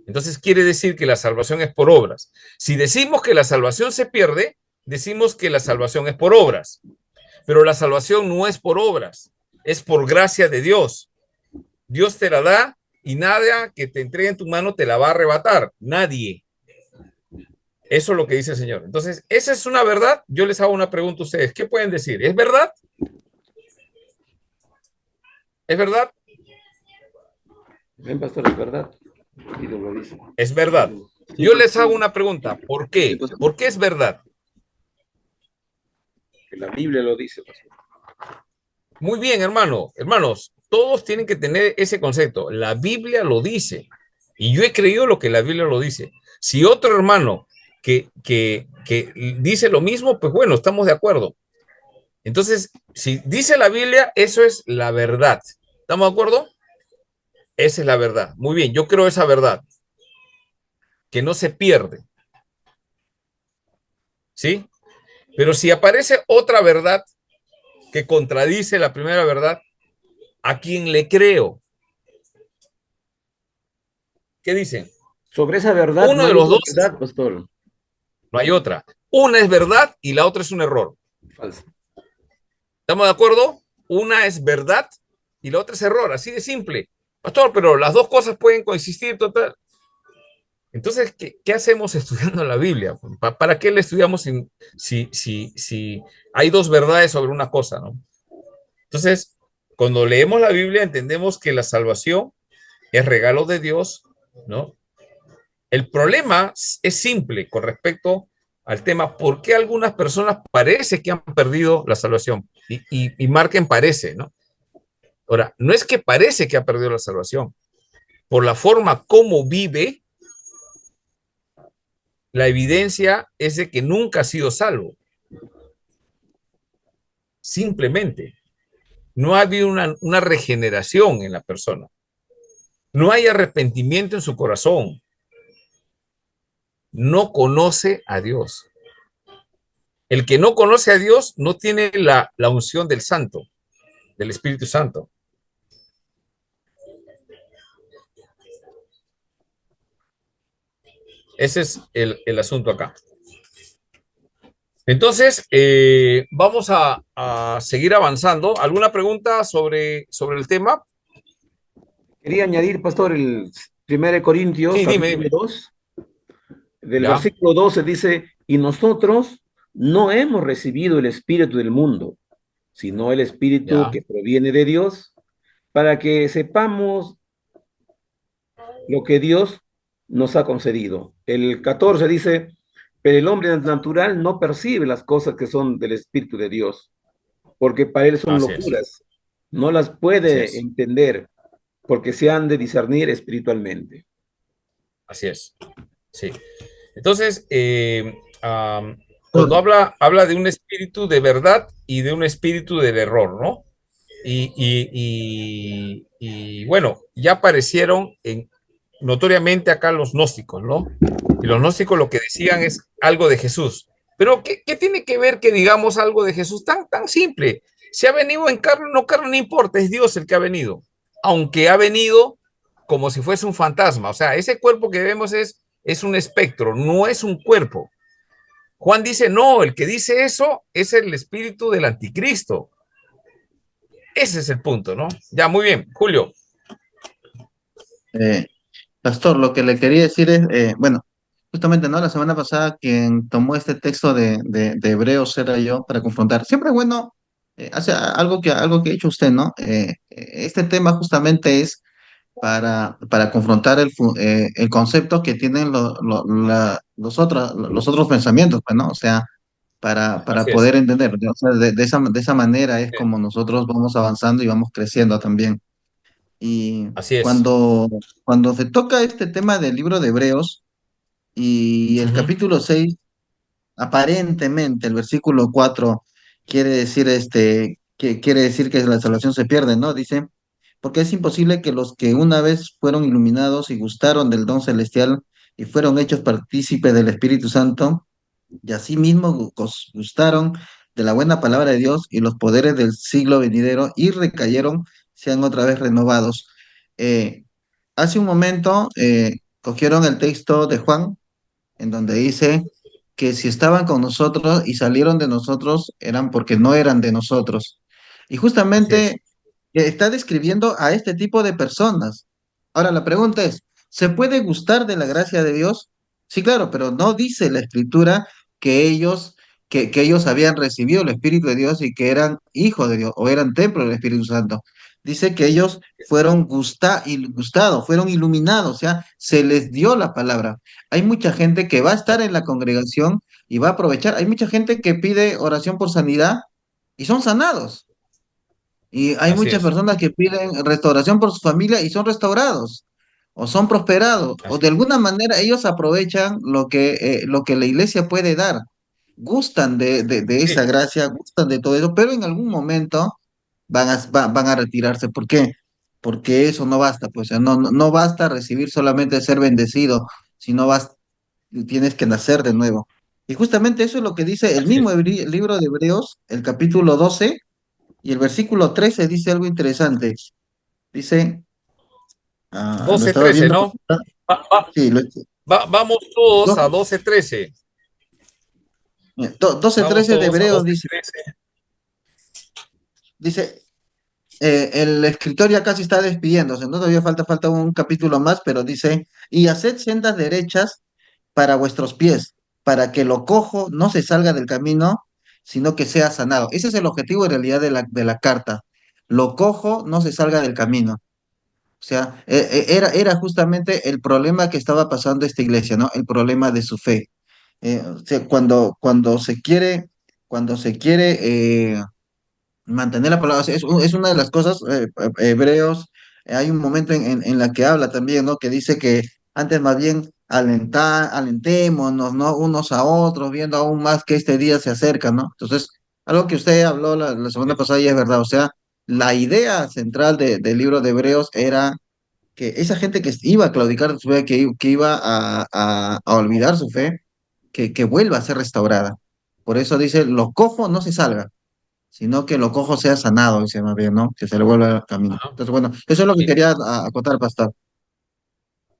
Entonces quiere decir que la salvación es por obras. Si decimos que la salvación se pierde, decimos que la salvación es por obras. Pero la salvación no es por obras, es por gracia de Dios. Dios te la da y nada que te entregue en tu mano te la va a arrebatar. Nadie. Eso es lo que dice el Señor. Entonces, esa es una verdad. Yo les hago una pregunta a ustedes. ¿Qué pueden decir? ¿Es verdad? ¿Es verdad?
Ven, pastor, es verdad. Y lo dice.
Es verdad. Yo les hago una pregunta. ¿Por qué? ¿Por qué es verdad?
Que la Biblia lo dice, pastor.
Muy bien, hermanos, todos tienen que tener ese concepto. La Biblia lo dice. Y yo he creído lo que la Biblia lo dice. Si otro hermano que dice lo mismo, pues bueno, estamos de acuerdo. Entonces, si dice la Biblia, eso es la verdad. ¿Estamos de acuerdo? Esa es la verdad. Muy bien, yo creo esa verdad. Que no se pierde. ¿Sí? Pero si aparece otra verdad que contradice la primera verdad, ¿a quién le creo? ¿Qué dicen?
Sobre esa verdad,
Uno de los dos.
Verdad, pastor.
No hay otra. Una es verdad y la otra es un error.
Falso.
¿Estamos de acuerdo? Una es verdad y la otra es error. Así de simple. Pastor, pero las dos cosas pueden coexistir total. Entonces, ¿qué hacemos estudiando la Biblia? ¿Para qué la estudiamos si hay dos verdades sobre una cosa, ¿no? Entonces, cuando leemos la Biblia entendemos que la salvación es regalo de Dios, ¿no? El problema es simple con respecto al tema, ¿por qué algunas personas parece que han perdido la salvación? Y marquen parece, ¿no? Ahora, no es que parece que ha perdido la salvación. Por la forma como vive, la evidencia es de que nunca ha sido salvo. Simplemente, no ha habido una regeneración en la persona. No hay arrepentimiento en su corazón. No conoce a Dios. El que no conoce a Dios no tiene la unción del Santo, del Espíritu Santo. Ese es el asunto acá. Entonces, vamos a seguir avanzando. ¿Alguna pregunta sobre el tema?
Quería añadir, pastor, el 1 Corintios,
Sí, dime,
capítulo
dime.
2, del
Ya,
versículo 12 dice, y nosotros no hemos recibido el espíritu del mundo, sino el espíritu
ya,
que proviene de Dios, para que sepamos lo que Dios nos ha concedido. El 14 dice, pero el hombre natural no percibe las cosas que son del espíritu de Dios, porque para él son
así es,
locuras, no las
así
puede
es,
entender, porque se han de discernir espiritualmente.
así es. Sí. Entonces, cuando habla de un espíritu de verdad y de un espíritu del error, ¿no? Y bueno, ya aparecieron notoriamente acá los gnósticos, ¿no? Y los gnósticos lo que decían es algo de Jesús. Pero ¿qué tiene que ver que digamos algo de Jesús? Tan simple. Si ha venido en carne, no importa, es Dios el que ha venido. Aunque ha venido como si fuese un fantasma. O sea, ese cuerpo que vemos es un espectro, no es un cuerpo. Juan dice, no, el que dice eso es el espíritu del anticristo. Ese es el punto, ¿no? Ya, muy bien. Julio.
Eh, Pastor, lo que le quería decir es, bueno, justamente, ¿no? La semana pasada quien tomó este texto de Hebreos era yo para confrontar. Siempre es bueno, hace algo que ha hecho usted, ¿no? Este tema justamente es para confrontar el concepto que tienen los otros pensamientos, pues, ¿no? O sea, para
Así es.
poder entender, ¿no? O sea, de esa manera es como nosotros vamos avanzando y vamos creciendo también. Y
Así es.
cuando se toca este tema del libro de Hebreos y el
Ujú.
capítulo 6 aparentemente el versículo 4 quiere decir que la salvación se pierde, ¿no? Dice, porque es imposible que los que una vez fueron iluminados y gustaron del don celestial y fueron hechos partícipes del Espíritu Santo, y asimismo gustaron de la buena palabra de Dios y los poderes del siglo venidero y recayeron, sean otra vez renovados. Eh, Hace un momento cogieron el texto de Juan, en donde dice que si estaban con nosotros y salieron de nosotros, eran porque no eran de nosotros. Y
Así es.
justamente está describiendo a este tipo de personas. Ahora, la pregunta es, ¿se puede gustar de la gracia de Dios? Sí, claro, pero no dice la Escritura que que ellos habían recibido el Espíritu de Dios y que eran hijos de Dios o eran templo del Espíritu Santo. Dice que ellos fueron gustados, fueron iluminados, o sea, se les dio la palabra. Hay mucha gente que va a estar en la congregación y va a aprovechar. Hay mucha gente que pide oración por sanidad y son sanados. Y hay
Así
muchas
es.
personas que piden restauración por su familia y son restaurados o son prosperados. O
Así
de alguna manera ellos aprovechan lo que la iglesia puede dar. Gustan de
es.
esa
Sí,
gracia, gustan de todo eso, pero en algún momento van a retirarse. ¿Por qué? Porque eso no basta, pues, o sea, no basta recibir solamente ser bendecido, sino tienes que nacer de nuevo. Y justamente eso es lo que dice el
así
mismo
es.
libro de Hebreos, el capítulo 12 y el versículo 13 dice algo interesante. Dice, lo
Doce
estaba
trece,
viendo,
¿no? Va- va-
sí,
vamos todos a
12,
12:13.
12,
Vamos
13 de
todos a
Hebreos
12:13.
dice, el escritor ya casi está despidiéndose, ¿no? Todavía falta un capítulo más, pero dice, y haced sendas derechas para vuestros pies, para que lo cojo no se salga del camino, sino que sea sanado. Ese es el objetivo en realidad de la carta. Lo cojo no se salga del camino. O sea, era justamente el problema que estaba pasando esta iglesia, ¿no? El problema de su fe. O sea, cuando se quiere mantener la palabra, o sea, es una de las cosas, Hebreos, hay un momento en la que habla también, ¿no? Que dice que antes más bien alentémonos, ¿no? Unos a otros, viendo aún más que este día se acerca, ¿no? Entonces, algo que usted habló la semana pasada y es verdad, o sea, la idea central del libro de Hebreos era que esa gente que iba a claudicar su fe, que iba a olvidar su fe, que vuelva a ser restaurada. Por eso dice, lo cojo no se salga, sino que lo cojo sea sanado, dice más bien, ¿no? Que se le vuelva al camino.
Ajá.
Entonces, bueno, eso es lo que
Sí.
quería acotar, pastor.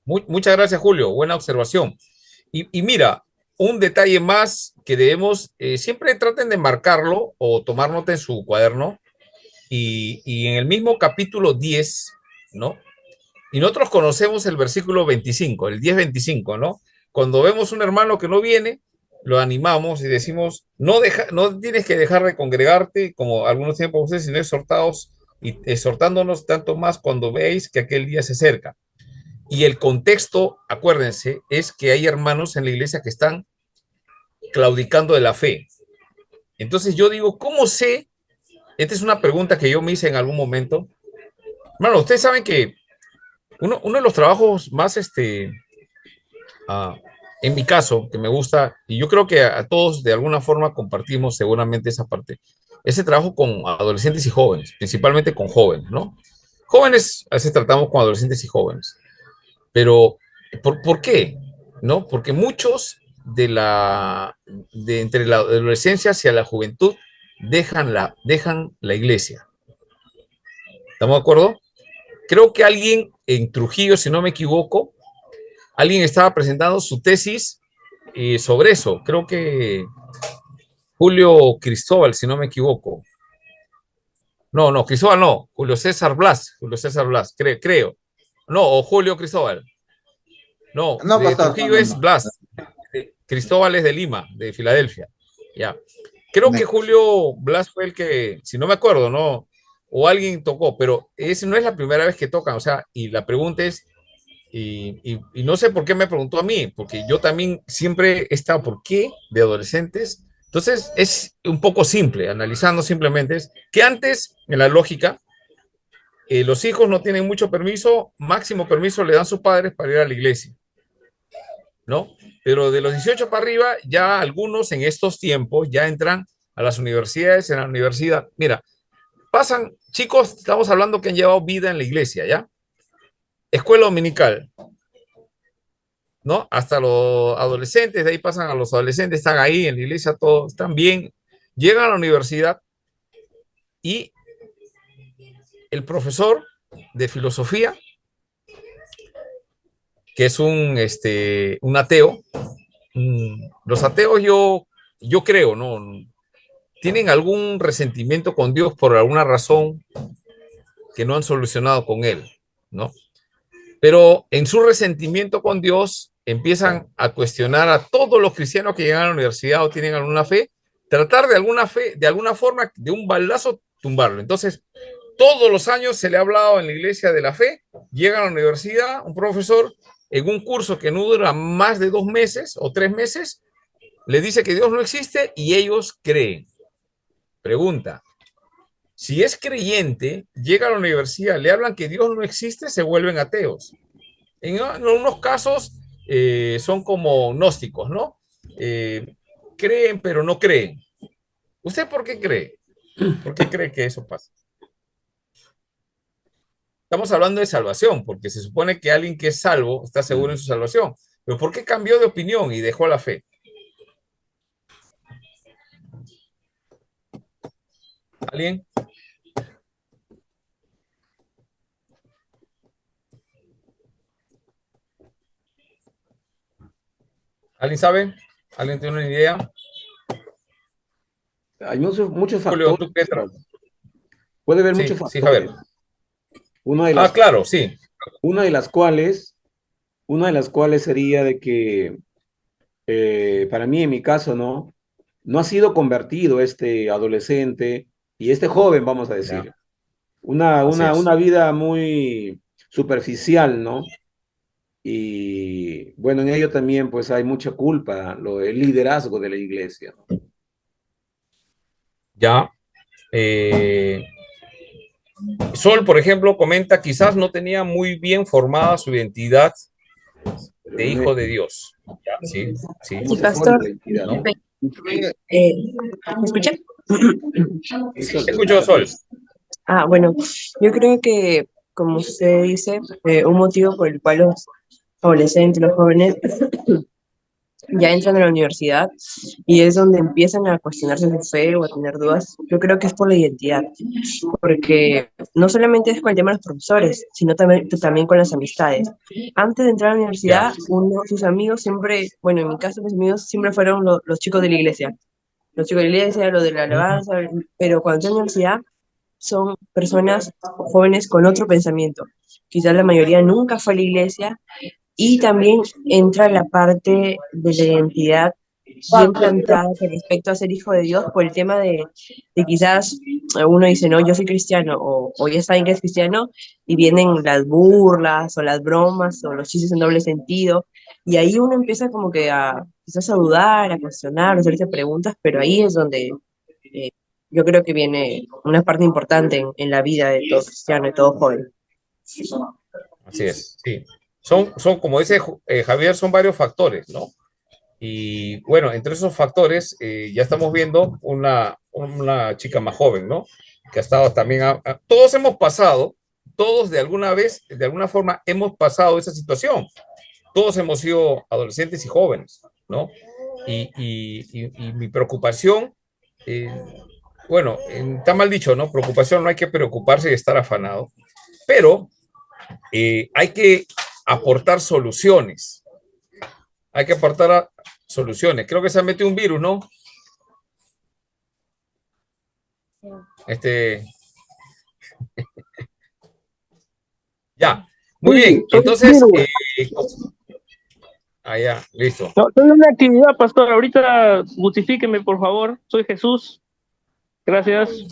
Muchas gracias, Julio. Buena observación. Y mira, un detalle más que debemos, siempre traten de marcarlo o tomar nota en su cuaderno, y en el mismo capítulo 10, ¿no? Y nosotros conocemos el versículo 25, el 10:25, ¿no? Cuando vemos un hermano que no viene, lo animamos y decimos, no tienes que dejar de congregarte, como algunos tiempos ustedes, sino exhortándonos tanto más cuando veis que aquel día se acerca. Y el contexto, acuérdense, es que hay hermanos en la iglesia que están claudicando de la fe. Entonces yo digo, ¿cómo sé? Esta es una pregunta que yo me hice en algún momento. Bueno, ustedes saben que uno de los trabajos más, en mi caso, que me gusta, y yo creo que a todos de alguna forma compartimos seguramente esa parte, ese trabajo con adolescentes y jóvenes, principalmente con jóvenes, ¿no? Jóvenes, a veces tratamos con adolescentes y jóvenes, pero ¿por qué? ¿No? Porque muchos entre la adolescencia hacia la juventud dejan la iglesia. ¿Estamos de acuerdo? Creo que alguien en Trujillo, si no me equivoco, alguien estaba presentando su tesis sobre eso. Creo que Julio Cristóbal, si no me equivoco. No, Cristóbal no, Julio César Blas, creo. No, o Julio Cristóbal. No, de
pastor,
Trujillo es Blas. Cristóbal es de Lima, de Filadelfia. Ya. Creo que Julio Blas fue el que, si no me acuerdo, ¿no? O alguien tocó, pero ese no es la primera vez que tocan, o sea, y la pregunta es, y no sé por qué me preguntó a mí, porque yo también siempre he estado, ¿por qué? De adolescentes. Entonces, es un poco simple, analizando simplemente, es que antes, en la lógica, los hijos no tienen mucho permiso, máximo permiso le dan sus padres para ir a la iglesia, ¿no? Pero de los 18 para arriba, ya algunos en estos tiempos ya entran a las universidades, en la universidad. Mira, pasan, chicos, estamos hablando que han llevado vida en la iglesia, ¿ya? Escuela dominical, ¿no? Hasta los adolescentes, de ahí pasan a los adolescentes, están ahí en la iglesia, todos están bien, llegan a la universidad y el profesor de filosofía, que es un ateo, los ateos yo creo, ¿no? Tienen algún resentimiento con Dios por alguna razón que no han solucionado con él, ¿no? Pero en su resentimiento con Dios empiezan a cuestionar a todos los cristianos que llegan a la universidad o tienen alguna fe, tratar de alguna forma, de un baldazo, tumbarlo. Entonces, todos los años se le ha hablado en la iglesia de la fe, llega a la universidad un profesor en un curso que no dura más de 2 meses o 3 meses, le dice que Dios no existe y ellos creen. Pregunta, si es creyente, llega a la universidad, le hablan que Dios no existe, se vuelven ateos. En unos casos son como gnósticos, ¿no? Creen, pero no creen. ¿Usted por qué cree? ¿Por qué cree que eso pasa? Estamos hablando de salvación, porque se supone que alguien que es salvo está seguro en su salvación. Pero ¿por qué cambió de opinión y dejó la fe? ¿Alguien? ¿Alguien sabe? ¿Alguien tiene una idea?
Hay muchos
Julio,
factores.
¿tú qué
Puede haber
Sí,
muchos factores.
sí, Javier. Claro, sí.
Una de las cuales sería de que, para mí, en mi caso, no ha sido convertido este adolescente y este joven, vamos a decir.
Ya.
Una vida muy superficial, ¿no? Y bueno, en ello también pues hay mucha culpa, el liderazgo de la iglesia, ¿no?
Ya. Sol, por ejemplo, comenta, quizás no tenía muy bien formada su identidad de hijo de Dios. Ya, sí.
Sí, pastor.
¿No?
¿Me escucha?
Escucho, Sol.
Bueno, yo creo que, como usted dice, un motivo por el cual los adolescentes, los jóvenes, ya entran a la universidad y es donde empiezan a cuestionarse su fe o a tener dudas. Yo creo que es por la identidad, porque no solamente es con el tema de los profesores, sino también con las amistades. Antes de entrar a la
Ya.
universidad, sus amigos siempre, bueno, en mi caso, mis amigos siempre fueron los chicos de la iglesia. Los chicos de la iglesia, los de la alabanza, pero cuando entré a la universidad son personas jóvenes con otro pensamiento. Quizás la mayoría nunca fue a la iglesia y también entra la parte de la identidad bien plantada con respecto a ser hijo de Dios por el tema de quizás uno dice, no, yo soy cristiano, o ya saben que es cristiano, y vienen las burlas, o las bromas, o los chistes en doble sentido, y ahí uno empieza como que a quizás a dudar, a cuestionar, a hacerse preguntas, pero ahí es donde eh, yo creo que viene una parte importante en la vida de todo cristiano, de todo joven.
Así es, sí. Son como dice Javier, son varios factores, ¿no? Y bueno, entre esos factores ya estamos viendo una chica más joven, ¿no? Que ha estado también, todos hemos pasado, todos de alguna vez, de alguna forma hemos pasado esa situación. Todos hemos sido adolescentes y jóvenes, ¿no? Y mi preocupación, eh, bueno, está mal dicho, ¿no? Preocupación, no hay que preocuparse y estar afanado, pero hay que aportar soluciones. Hay que aportar soluciones. Creo que se ha metido un virus, ¿no? Ya, muy bien. Entonces, ya, listo.
No, tengo una actividad, pastor. Ahorita justifíqueme, por favor. Soy Jesús. Gracias.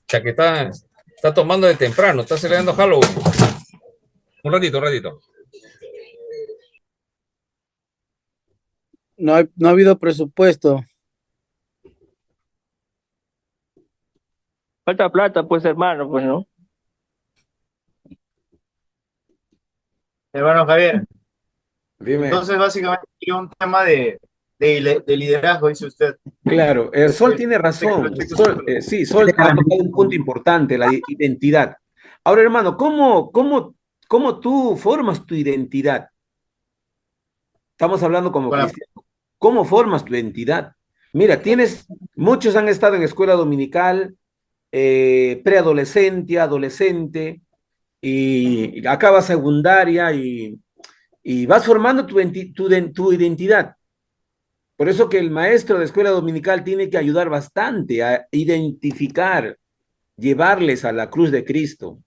Ya que está tomando de temprano, está celebrando Halloween. Un ratito.
No ha habido presupuesto.
Falta plata, pues, hermano, pues, ¿no?
Hermano Javier,
Dime.
entonces básicamente hay un tema de liderazgo, dice usted.
Claro, Sol tiene razón. Sí, Sol ha tocado un punto importante, la identidad. Ahora, hermano, ¿cómo tú formas tu identidad? Estamos hablando como cristianos. ¿Cómo formas tu identidad? Mira, muchos han estado en escuela dominical, preadolescente, adolescente, y acabas secundaria y vas formando tu identidad. Por eso que el maestro de escuela dominical tiene que ayudar bastante a identificar, llevarles a la cruz de Cristo.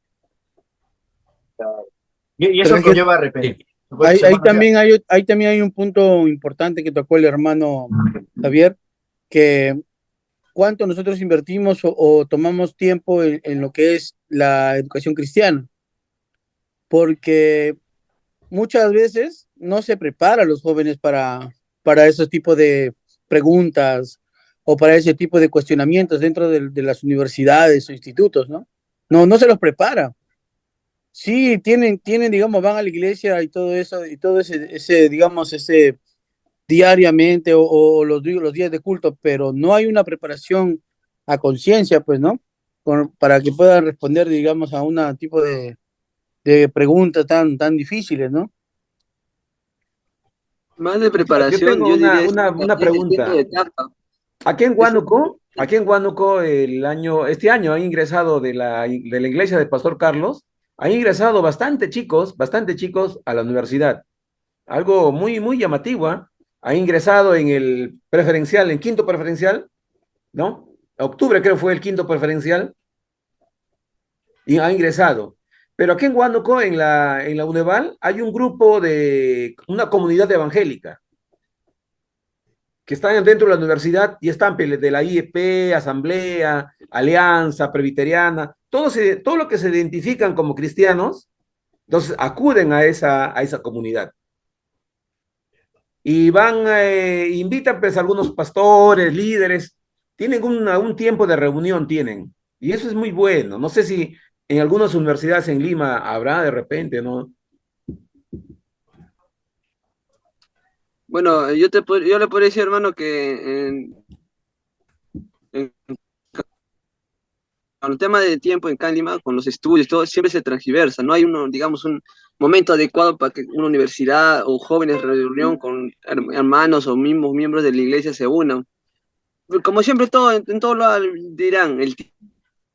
Y eso conlleva arrepentimiento.
Ahí también hay un punto importante que tocó el hermano Javier, que cuánto nosotros invertimos o tomamos tiempo en lo que es la educación cristiana, porque muchas veces no se prepara a los jóvenes para esos tipos de preguntas o para ese tipo de cuestionamientos dentro de las universidades o institutos, ¿no? No se los prepara. Sí, tienen, digamos, van a la iglesia y todo eso, y todo ese digamos, ese diariamente o los días de culto, pero no hay una preparación a conciencia, pues, ¿no? Para que puedan responder, digamos, a un tipo de preguntas tan difíciles, ¿no?
Más de preparación,
Yo tengo una pregunta. Aquí en Huánuco, este año ha ingresado de la iglesia del Pastor Carlos, han ingresado bastante chicos a la universidad. Algo muy llamativo, ¿eh? Ha ingresado en el preferencial, en quinto preferencial, ¿no? Octubre creo fue el quinto preferencial, y ha ingresado. Pero aquí en Huánuco, en la Uneval, hay un grupo una comunidad evangélica que están dentro de la universidad y están de la IEP, Asamblea, Alianza, Presbiteriana, todo lo que se identifican como cristianos, entonces acuden a esa comunidad. Y invitan pues algunos pastores, líderes, tienen un tiempo de reunión, y eso es muy bueno. No sé si en algunas universidades en Lima habrá de repente, ¿no?
Bueno, yo le podría decir, hermano, que en el tema de tiempo en Lima, con los estudios, todo siempre se transgiversa, no hay uno, digamos, un momento adecuado para que una universidad o jóvenes reunión con hermanos o mismos miembros de la iglesia se unan. Como siempre, todo, en todo lo dirán, el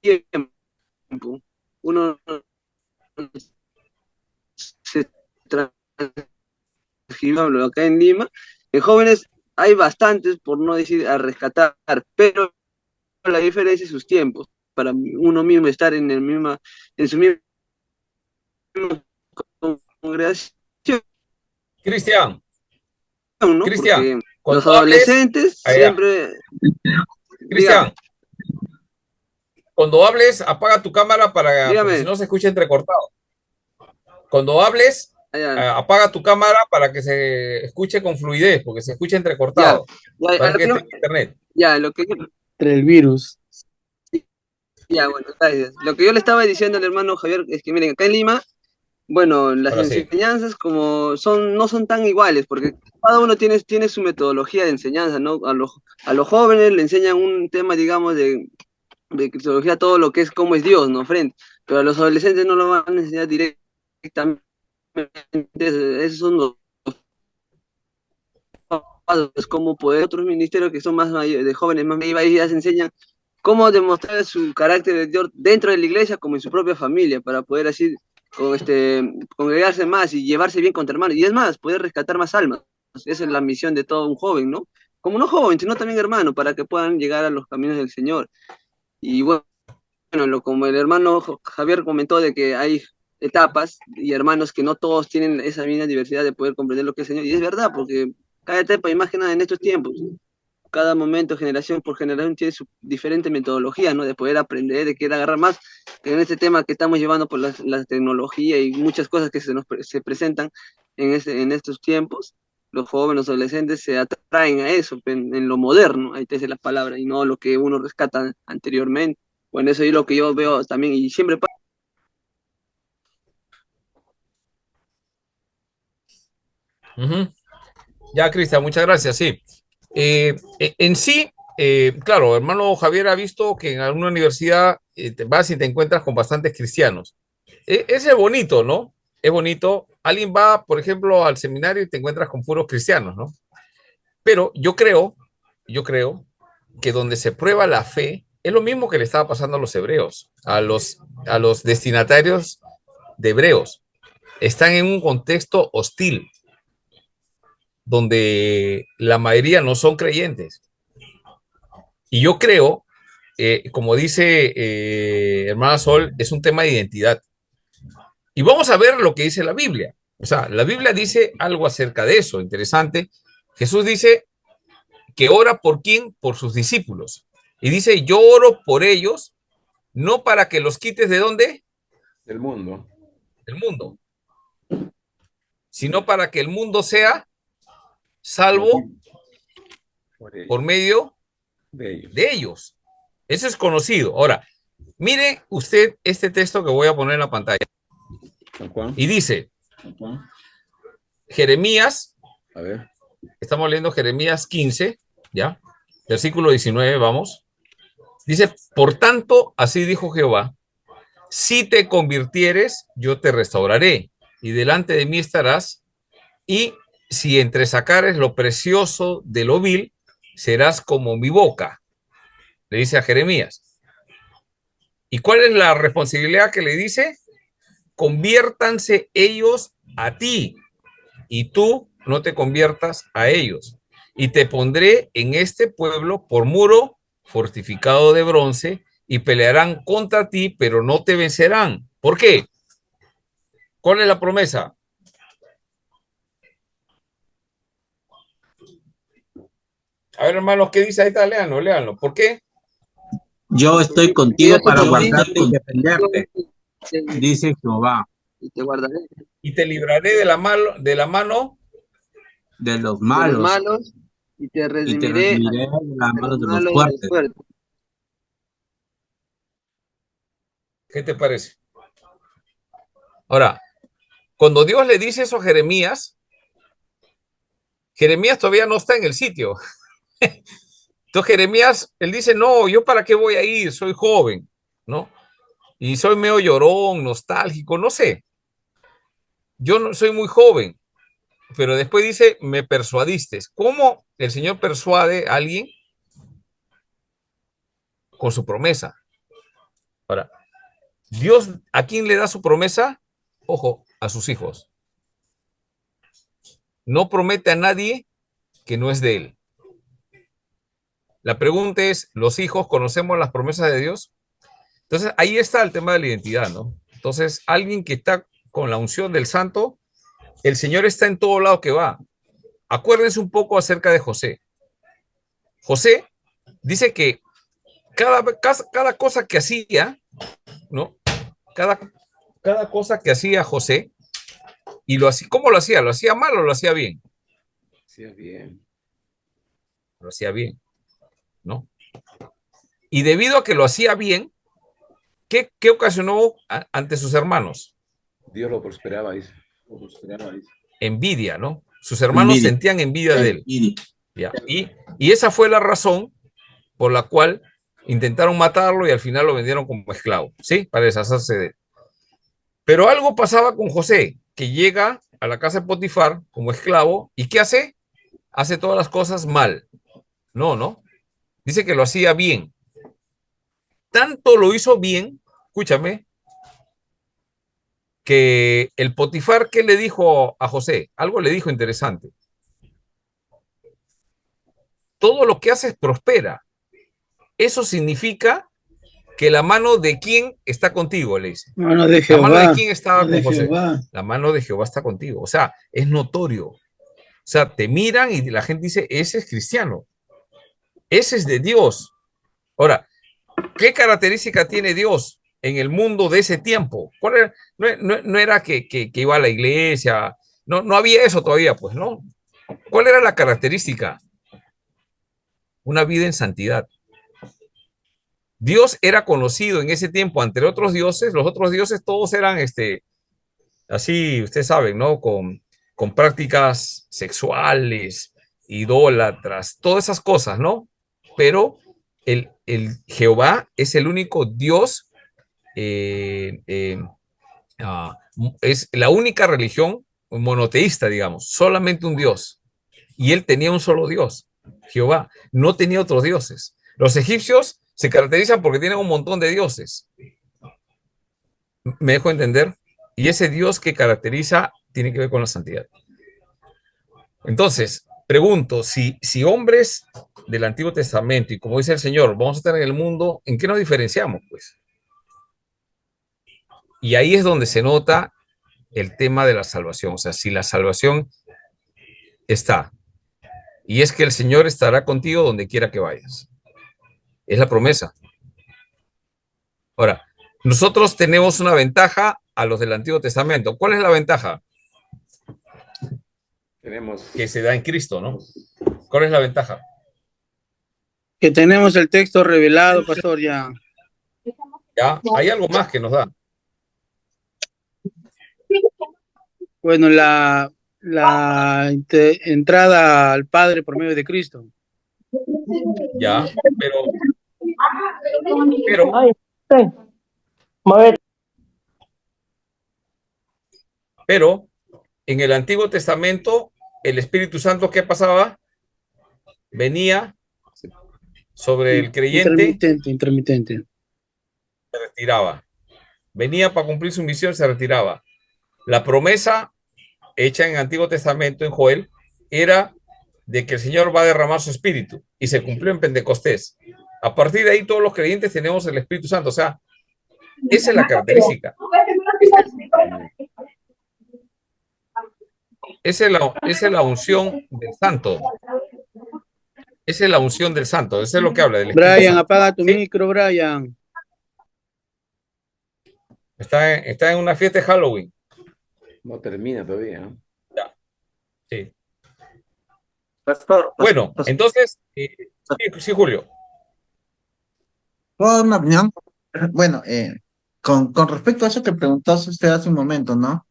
tiempo. Uno se transgiversa acá en Lima. En jóvenes hay bastantes, por no decir a rescatar, pero la diferencia es sus tiempos. Para uno mismo estar en su misma congregación,
Cristian,
¿no?
Cristian,
Porque los
cuando hables,
adolescentes
allá,
siempre...
Cristian, cuando hables, apaga tu cámara porque
Dígame.
si no se escucha entrecortado. Cuando hables, apaga tu cámara para que se escuche con fluidez, porque se escucha entrecortado. Parece que está en internet.
Ya, lo que
Entre el virus.
Ya, bueno, gracias. Lo que yo le estaba diciendo al hermano Javier es que, miren, acá en Lima, bueno, las
Ahora sí.
enseñanzas como no son tan iguales, porque cada uno tiene su metodología de enseñanza, ¿no? A los jóvenes le enseñan un tema, digamos, de cristología, todo lo que es cómo es Dios, ¿no? Frente. Pero a los adolescentes no lo van a enseñar directamente. Esos son los pasos, como poder otros ministerios que son más de jóvenes, más mayores, ya se enseñan cómo demostrar su carácter de Dios dentro de la iglesia como en su propia familia, para poder así congregarse más y llevarse bien contra hermanos. Y es más, poder rescatar más almas. Esa es la misión de todo un joven, ¿no? Como no joven, sino también hermano, para que puedan llegar a los caminos del Señor. Y bueno, como el hermano Javier comentó de que hay etapas y hermanos que no todos tienen esa misma diversidad de poder comprender lo que es el Señor. Y es verdad, porque cada etapa, y más que nada en estos tiempos, cada momento, generación por generación, tiene su diferente metodología, ¿no? De poder aprender, de querer agarrar más, que en este tema que estamos llevando por la tecnología y muchas cosas que se presentan en estos tiempos, los jóvenes, los adolescentes se atraen a eso, en lo moderno, ahí te dice la palabra, y no lo que uno rescata anteriormente. Bueno, eso es lo que yo veo también, y siempre pasa.
Ya, Cristian, muchas gracias, sí. En sí, claro, hermano Javier ha visto que en alguna universidad te vas y te encuentras con bastantes cristianos. Ese es bonito, ¿no? Es bonito. Alguien va, por ejemplo, al seminario y te encuentras con puros cristianos, ¿no? Pero yo creo que donde se prueba la fe es lo mismo que le estaba pasando a los hebreos, a los destinatarios de Hebreos. Están en un contexto hostil, donde la mayoría no son creyentes. Y yo creo, como dice hermana Sol, es un tema de identidad. Y vamos a ver lo que dice la Biblia. O sea, la Biblia dice algo acerca de eso, interesante. Jesús dice que ora por quién, por sus discípulos. Y dice, yo oro por ellos, no para que los quites de dónde?
Del mundo.
Del mundo. Sino para que el mundo sea salvo por medio de ellos. Eso es conocido. Ahora, mire usted este texto que voy a poner en la pantalla. Y dice, Jeremías,
a ver,
estamos leyendo Jeremías 15, ¿ya? Versículo 19, vamos. Dice, por tanto, así dijo Jehová, si te convirtieres, yo te restauraré, y delante de mí estarás, y si entresacares lo precioso de lo vil, serás como mi boca, le dice a Jeremías. ¿Y cuál es la responsabilidad que le dice? Conviértanse ellos a ti, y tú no te conviertas a ellos. Y te pondré en este pueblo por muro fortificado de bronce, y pelearán contra ti, pero no te vencerán. ¿Por qué? ¿Cuál es la promesa? A ver, hermanos, ¿qué dice ahí? Está, léanlo. ¿Por qué?
Yo estoy contigo para guardarte y defenderte, dice Jehová.
Y te guardaré.
Y te libraré de la mano
de los
malos, y te redimiré
de la mano de los fuertes.
¿Qué te parece? Ahora, cuando Dios le dice eso a Jeremías, Jeremías todavía no está en el sitio. Entonces Jeremías, él dice, no, ¿yo para qué voy a ir? Soy joven, ¿no? Y soy medio llorón, nostálgico, no sé. Yo no soy muy joven, pero después dice, me persuadiste. ¿Cómo el Señor persuade a alguien? Con su promesa. Ahora, Dios, ¿a quién le da su promesa? Ojo, a sus hijos. No promete a nadie que no es de él. La pregunta es, ¿los hijos conocemos las promesas de Dios? Entonces, ahí está el tema de la identidad, ¿no? Entonces, alguien que está con la unción del santo, el Señor está en todo lado que va. Acuérdense un poco acerca de José. José dice que cada cosa que hacía, ¿no? Cada cosa que hacía José, y ¿cómo lo hacía? ¿Lo hacía mal o lo hacía bien?
Sí, bien.
Lo hacía bien, ¿no? Y debido a que lo hacía bien, ¿qué ocasionó ante sus hermanos?
Dios lo prosperaba, dice.
Envidia, ¿no? Sus hermanos sentían envidia de él. ¿Ya? Y esa fue la razón por la cual intentaron matarlo y al final lo vendieron como esclavo, ¿sí? Para deshacerse de él. Pero algo pasaba con José, que llega a la casa de Potifar como esclavo, ¿y qué hace? Hace todas las cosas mal. No. Dice que lo hacía bien. Tanto lo hizo bien, escúchame, que el Potifar, ¿qué le dijo a José? Algo le dijo interesante. Todo lo que haces prospera. Eso significa que la mano de quién está contigo, le dice.
Mano de
La
Jehová.
mano de quién estaba
Mano de
con José.
Jehová.
La mano de Jehová está contigo. O sea, es notorio. O sea, te miran y la gente dice, ese es cristiano. Ese es de Dios. Ahora, ¿qué característica tiene Dios en el mundo de ese tiempo? ¿Cuál era? No era que iba a la iglesia. No había eso todavía, pues, ¿no? ¿Cuál era la característica? Una vida en santidad. Dios era conocido en ese tiempo ante otros dioses. Los otros dioses todos eran así, ustedes saben, ¿no? Con prácticas sexuales, idólatras, todas esas cosas, ¿no? Pero el Jehová es el único Dios, es la única religión monoteísta, digamos, solamente un Dios. Y él tenía un solo Dios, Jehová, no tenía otros dioses. Los egipcios se caracterizan porque tienen un montón de dioses. ¿Me dejo entender? Y ese Dios que caracteriza tiene que ver con la santidad. Entonces, pregunto, si hombres del Antiguo Testamento, y como dice el Señor, vamos a estar en el mundo, ¿en qué nos diferenciamos? Pues. Y ahí es donde se nota el tema de la salvación. O sea, si la salvación está, y es que el Señor estará contigo donde quiera que vayas. Es la promesa. Ahora, nosotros tenemos una ventaja a los del Antiguo Testamento. ¿Cuál es la ventaja?
Tenemos
que se da en Cristo, ¿no? ¿Cuál es la ventaja?
Que tenemos el texto revelado, pastor, ya.
Ya, hay algo más que nos da.
Bueno, la entrada al Padre por medio de Cristo.
Ya, pero en el Antiguo Testamento, el Espíritu Santo, ¿qué pasaba? Venía sobre el creyente.
Intermitente.
Se retiraba. Venía para cumplir su misión, se retiraba. La promesa hecha en el Antiguo Testamento, en Joel, era de que el Señor va a derramar su espíritu, y se cumplió en Pentecostés. A partir de ahí, todos los creyentes tenemos el Espíritu Santo. O sea, esa es la característica. Esa es la unción del santo. Esa es la unción del santo. Eso es lo que habla del Espíritu
Brian,
Santo.
apaga tu micro, Brian.
Está en una fiesta de Halloween.
No termina todavía, ¿no?
Ya. Sí.
Pastor,
Bueno, entonces, sí, Julio.
¿puedo dar una opinión? Bueno, con respecto a eso que preguntaste usted hace un momento, ¿no?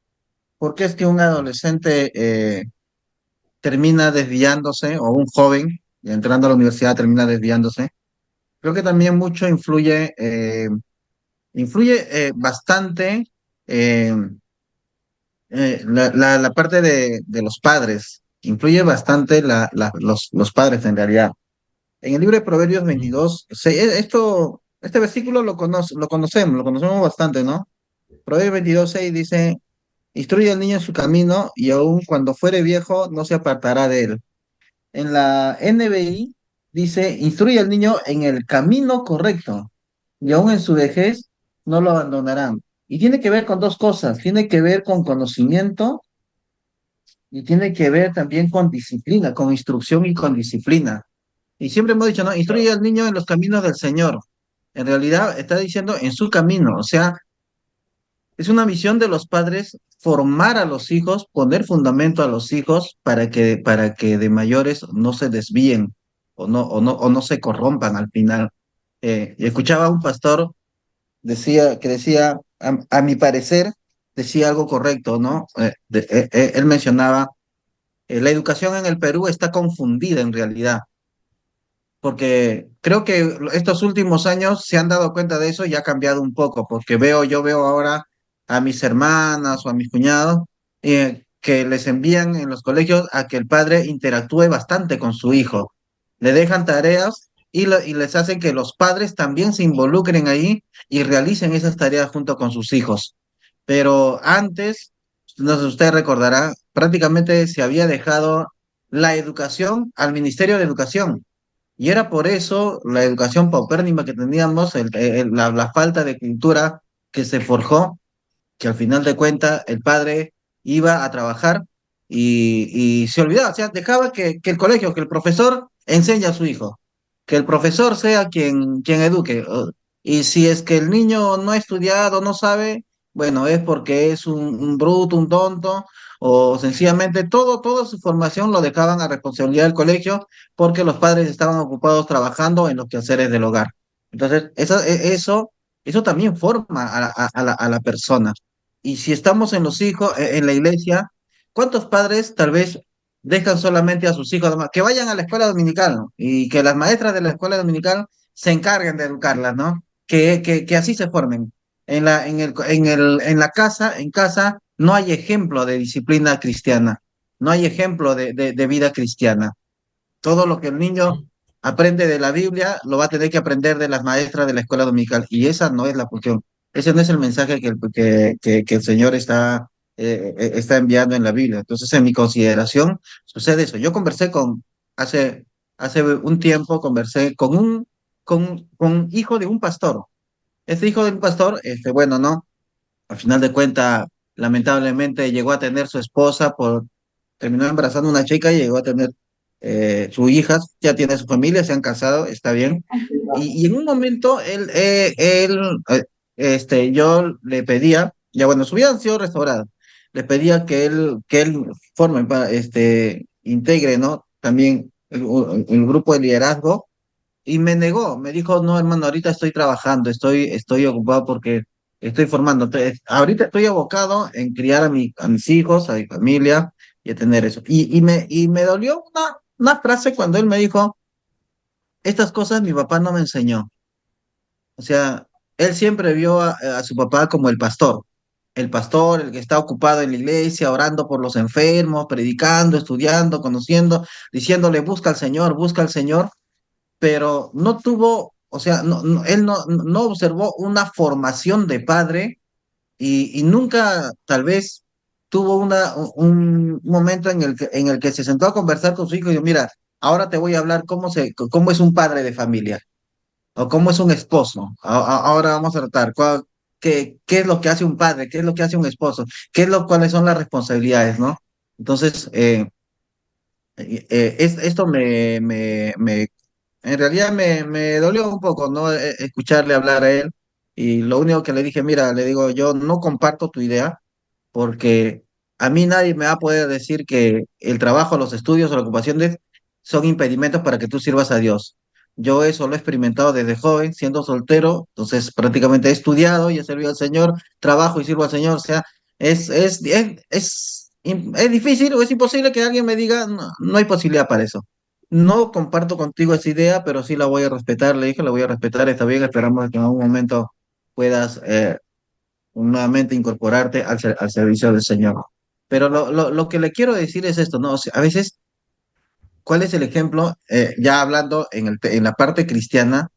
¿Por qué es que un adolescente termina desviándose, o un joven entrando a la universidad termina desviándose? Creo que también mucho influye influye bastante eh, la parte de los padres, influye bastante los padres en realidad. En el libro de Proverbios 22, este versículo lo conocemos bastante, ¿no? Proverbios 22, 6 dice, instruye al niño en su camino y aun cuando fuere viejo no se apartará de él. En la NBI dice, instruye al niño en el camino correcto y aun en su vejez no lo abandonarán. Y tiene que ver con dos cosas, tiene que ver con conocimiento y tiene que ver también con disciplina, con instrucción y con disciplina. Y siempre hemos dicho, ¿no? Instruye al niño en los caminos del Señor. En realidad está diciendo en su camino, o sea, es una misión de los padres formar a los hijos, poner fundamento a los hijos para que de mayores no se desvíen o no se corrompan al final. Y escuchaba a un pastor que decía, a mi parecer, decía algo correcto, ¿no? Él mencionaba, la educación en el Perú está confundida en realidad porque creo que estos últimos años se han dado cuenta de eso y ha cambiado un poco, porque yo veo ahora a mis hermanas o a mis cuñados que les envían en los colegios a que el padre interactúe bastante con su hijo. Le dejan tareas y les hacen que los padres también se involucren ahí y realicen esas tareas junto con sus hijos. Pero antes, no sé si usted recordará, prácticamente se había dejado la educación al Ministerio de Educación. Y era por eso la educación paupérrima que teníamos, la falta de cultura que se forjó, que al final de cuentas el padre iba a trabajar y se olvidaba, o sea, dejaba que el colegio, que el profesor enseñe a su hijo, que el profesor sea quien eduque. Y si es que el niño no ha estudiado, no sabe, bueno, es porque es un bruto, un tonto, o sencillamente toda su formación lo dejaban a responsabilidad del colegio porque los padres estaban ocupados trabajando en los quehaceres del hogar. Entonces, eso también forma a la persona. Y si estamos en los hijos, en la iglesia, ¿cuántos padres tal vez dejan solamente a sus hijos que vayan a la escuela dominical, ¿no? Y que las maestras de la escuela dominical se encarguen de educarlas, ¿no? Que así se formen. En casa no hay ejemplo de disciplina cristiana, no hay ejemplo de vida cristiana. Todo lo que el niño aprende de la Biblia lo va a tener que aprender de las maestras de la escuela dominical. Y esa no es la cuestión. Ese no es el mensaje que el Señor está enviando en la Biblia. Entonces, en mi consideración, sucede eso. Yo hace un tiempo, conversé con hijo de un pastor. Este hijo de un pastor, bueno, no, al final de cuentas, lamentablemente llegó a tener su esposa terminó embarazando una chica y llegó a tener su hija, ya tiene su familia, se han casado, está bien. Y en un momento yo le pedía, ya bueno, su vida ha sido restaurada, le pedía que él integre, ¿no? También el grupo de liderazgo y me negó, me dijo, no, hermano, ahorita estoy trabajando, estoy ocupado porque estoy formando. Entonces, ahorita estoy abocado en criar a mis hijos, a mi familia y a tener eso. Y me dolió una frase cuando él me dijo, estas cosas mi papá no me enseñó. O sea, él siempre vio a su papá como el pastor, el que está ocupado en la iglesia, orando por los enfermos, predicando, estudiando, conociendo, diciéndole, busca al Señor, pero no tuvo, o sea, él no observó una formación de padre y nunca tal vez tuvo un momento en el que se sentó a conversar con su hijo y dijo, mira, ahora te voy a hablar cómo es un padre de familia o cómo es un esposo. Ahora vamos a tratar qué es lo que hace un padre, qué es lo que hace un esposo, cuáles son las responsabilidades, ¿no? Entonces, esto en realidad me dolió un poco, ¿no? Escucharle hablar a él. Y lo único que le dije, mira, le digo, yo no comparto tu idea porque a mí nadie me va a poder decir que el trabajo, los estudios o la ocupación son impedimentos para que tú sirvas a Dios. Yo eso lo he experimentado desde joven, siendo soltero, entonces prácticamente he estudiado y he servido al Señor, trabajo y sirvo al Señor, o sea, es difícil o es imposible que alguien me diga, no, no hay posibilidad para eso. No comparto contigo esa idea, pero sí la voy a respetar, le dije, la voy a respetar, está bien, esperamos que en algún momento puedas nuevamente incorporarte al servicio del Señor. Pero lo que le quiero decir es esto, ¿no? O sea, a veces, ¿cuál es el ejemplo? Ya hablando en la parte cristiana,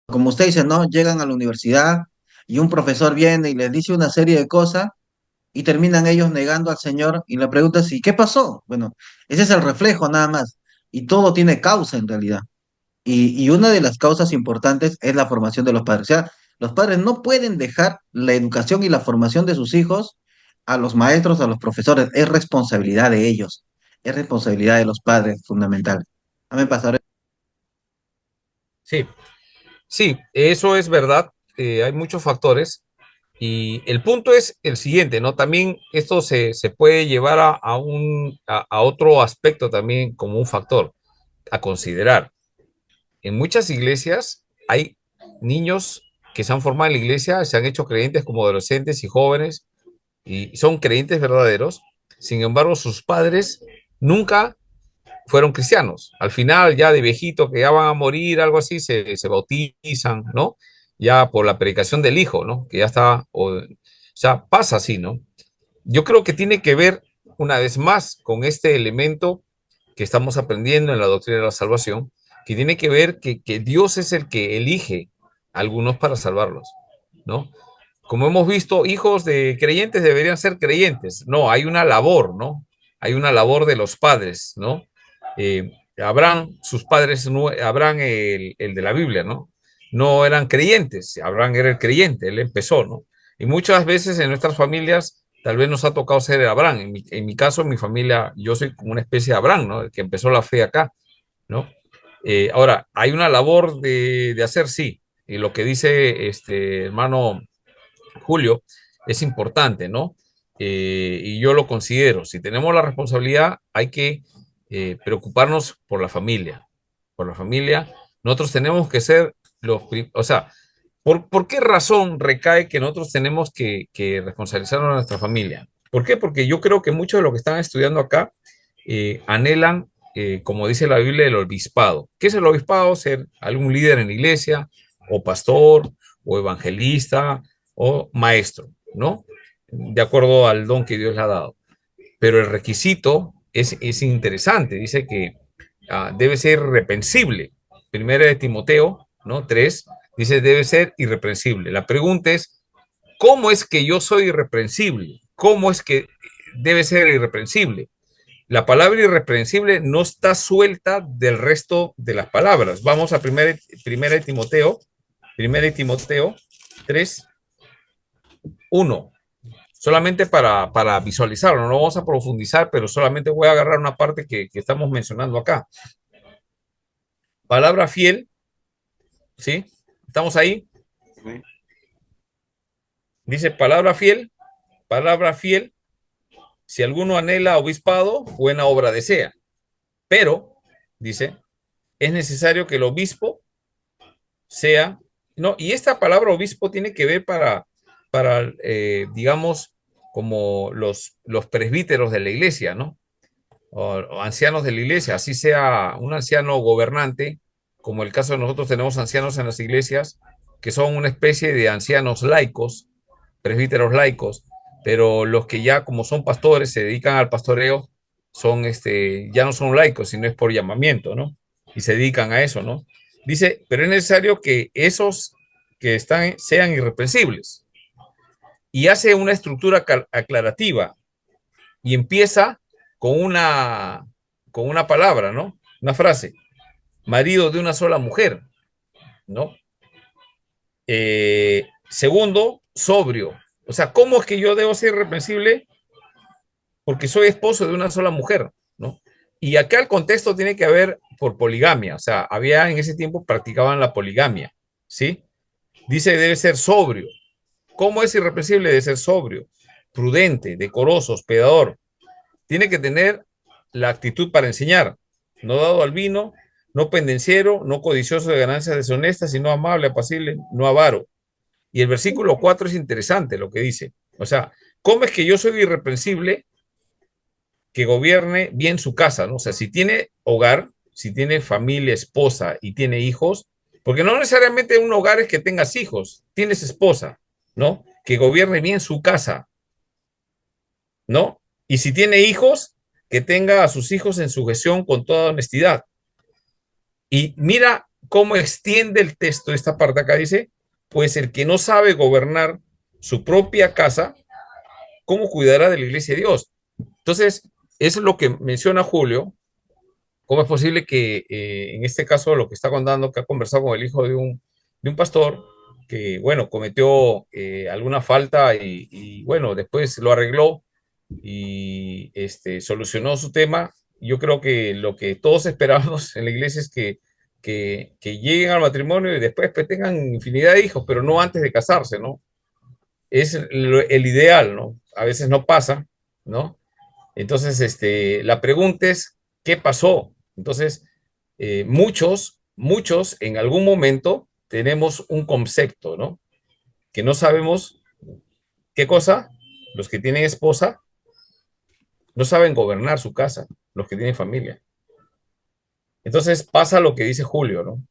como usted dice, ¿no? Llegan a la universidad y un profesor viene y les dice una serie de cosas y terminan ellos negando al Señor y la pregunta es, ¿y qué pasó? Bueno, ese es el reflejo nada más y todo tiene causa en realidad. Y una de las causas importantes es la formación de los padres. O sea, los padres no pueden dejar la educación y la formación de sus hijos a los maestros, a los profesores. Es responsabilidad de ellos. Es responsabilidad de los padres, fundamental. Amén, pastor.
Sí, sí, eso es verdad. Hay muchos factores y el punto es el siguiente, ¿no? También esto se puede llevar a otro aspecto también como un factor a considerar. En muchas iglesias hay niños que se han formado en la iglesia, se han hecho creyentes como adolescentes y jóvenes y son creyentes verdaderos. Sin embargo, sus padres nunca fueron cristianos. Al final, ya de viejito, que ya van a morir, algo así, se bautizan, ¿no? Ya por la predicación del hijo, ¿no? Que ya está, o sea, pasa así, ¿no? Yo creo que tiene que ver, una vez más, con este elemento que estamos aprendiendo en la doctrina de la salvación, que tiene que ver que Dios es el que elige a algunos para salvarlos, ¿no? Como hemos visto, hijos de creyentes deberían ser creyentes. No, hay una labor, ¿no? Hay una labor de los padres, ¿no? Abraham, sus padres, no, Abraham, el de la Biblia, ¿no? No eran creyentes, Abraham era el creyente, él empezó, ¿no? Y muchas veces en nuestras familias, tal vez nos ha tocado ser Abraham. En mi caso, en mi familia, yo soy como una especie de Abraham, ¿no? El que empezó la fe acá, ¿no? Ahora, hay una labor de hacer, sí. Y lo que dice este hermano Julio es importante, ¿no? Y yo lo considero. Si tenemos la responsabilidad, hay que preocuparnos por la familia. Por la familia. Nosotros tenemos que ser o sea, ¿por qué razón recae que nosotros tenemos que responsabilizarnos a nuestra familia? ¿Por qué? Porque yo creo que muchos de los que están estudiando acá anhelan, como dice la Biblia, el obispado. ¿Qué es el obispado? Ser algún líder en la iglesia, o pastor, o evangelista, o maestro, ¿no? De acuerdo al don que Dios le ha dado. Pero el requisito es interesante. Dice que debe ser irreprensible. Primera de Timoteo, ¿no? 3, dice debe ser irreprensible. La pregunta es, ¿cómo es que yo soy irreprensible? ¿Cómo es que debe ser irreprensible? La palabra irreprensible no está suelta del resto de las palabras. Vamos a primera de Timoteo 3, 1. Solamente para visualizarlo, no vamos a profundizar, pero solamente voy a agarrar una parte que estamos mencionando acá. Palabra fiel, ¿sí? ¿Estamos ahí? Dice palabra fiel, si alguno anhela obispado, buena obra desea. Pero, dice, es necesario que el obispo sea, no, y esta palabra obispo tiene que ver para digamos, como los presbíteros de la iglesia, ¿no? O ancianos de la iglesia, así sea un anciano gobernante, como el caso de nosotros tenemos ancianos en las iglesias, que son una especie de ancianos laicos, presbíteros laicos, pero los que ya como son pastores, se dedican al pastoreo, son ya no son laicos, sino es por llamamiento, ¿no? Y se dedican a eso, ¿no? Dice, pero es necesario que esos que están sean irreprensibles. Y hace una estructura aclarativa y empieza con una palabra, ¿no? Una frase, marido de una sola mujer, ¿no? Segundo, sobrio. O sea, ¿cómo es que yo debo ser irreprensible? Porque soy esposo de una sola mujer, ¿no? Y acá el contexto tiene que haber por poligamia, o sea, había en ese tiempo practicaban la poligamia, ¿sí? Dice debe ser sobrio. ¿Cómo es irreprensible? Debe ser sobrio, prudente, decoroso, hospedador. Tiene que tener la actitud para enseñar, no dado al vino, no pendenciero, no codicioso de ganancias deshonestas, sino amable, apacible, no avaro. Y el versículo 4 es interesante lo que dice. O sea, ¿cómo es que yo soy irreprensible? Que gobierne bien su casa, ¿no? O sea, si tiene hogar, si tiene familia, esposa y tiene hijos, porque no necesariamente un hogar es que tengas hijos, tienes esposa, ¿no? Que gobierne bien su casa, ¿no? Y si tiene hijos, que tenga a sus hijos en sujeción con toda honestidad. Y mira cómo extiende el texto esta parte acá, dice, pues el que no sabe gobernar su propia casa, ¿cómo cuidará de la iglesia de Dios? Entonces, eso es lo que menciona Julio. ¿Cómo es posible que en este caso lo que está contando, que ha conversado con el hijo de un pastor, que bueno, cometió alguna falta y bueno, después lo arregló y solucionó su tema? Yo creo que lo que todos esperamos en la iglesia es que lleguen al matrimonio y después pues, tengan infinidad de hijos, pero no antes de casarse, ¿no? Es el ideal, ¿no? A veces no pasa, ¿no? Entonces, la pregunta es, ¿qué pasó? Entonces, muchos en algún momento tenemos un concepto, ¿no? Que no sabemos qué cosa. Los que tienen esposa no saben gobernar su casa, los que tienen familia. Entonces pasa lo que dice Julio, ¿no?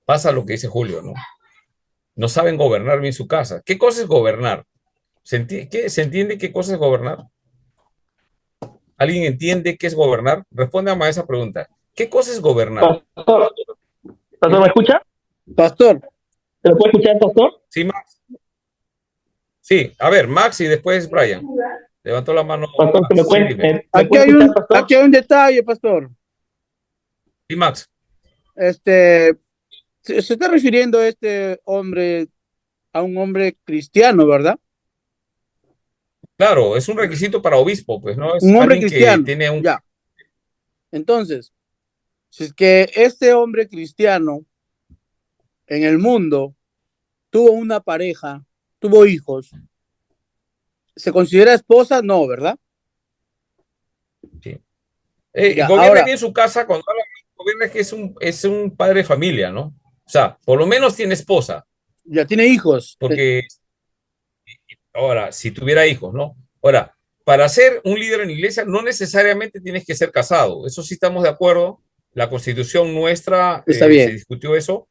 Pasa lo que dice Julio, ¿no? No saben gobernar bien su casa. ¿Qué cosa es gobernar? ¿Se entiende qué cosa es gobernar? ¿Alguien entiende qué es gobernar? Respóndame a esa pregunta. ¿Qué cosa es gobernar?
Pastor, ¿me escucha?
Pastor.
¿Se lo puede escuchar, pastor?
Sí, Max. Sí, a ver, Max y después Brian. Levantó la mano.
Pastor, ¿se me puede,
Sí,
Aquí hay un detalle, pastor.
Sí, Max.
Se está refiriendo este hombre a un hombre cristiano, ¿verdad?
Claro, es un requisito para obispo, pues, ¿no? Es
Un hombre
alguien
cristiano.
que tiene un...
Ya. Entonces, si es que este hombre cristiano en el mundo tuvo una pareja, tuvo hijos, ¿se considera esposa? No, ¿verdad?
Sí.
Ya,
gobierna
ahora,
bien su casa cuando habla de gobierna es que es un padre de familia, ¿no? O sea, por lo menos tiene esposa.
ya tiene hijos.
Porque ahora, si tuviera hijos, ¿no? Ahora, para ser un líder en la iglesia no necesariamente tienes que ser casado. Eso sí estamos de acuerdo. La constitución nuestra
Está
se
bien.
discutió eso.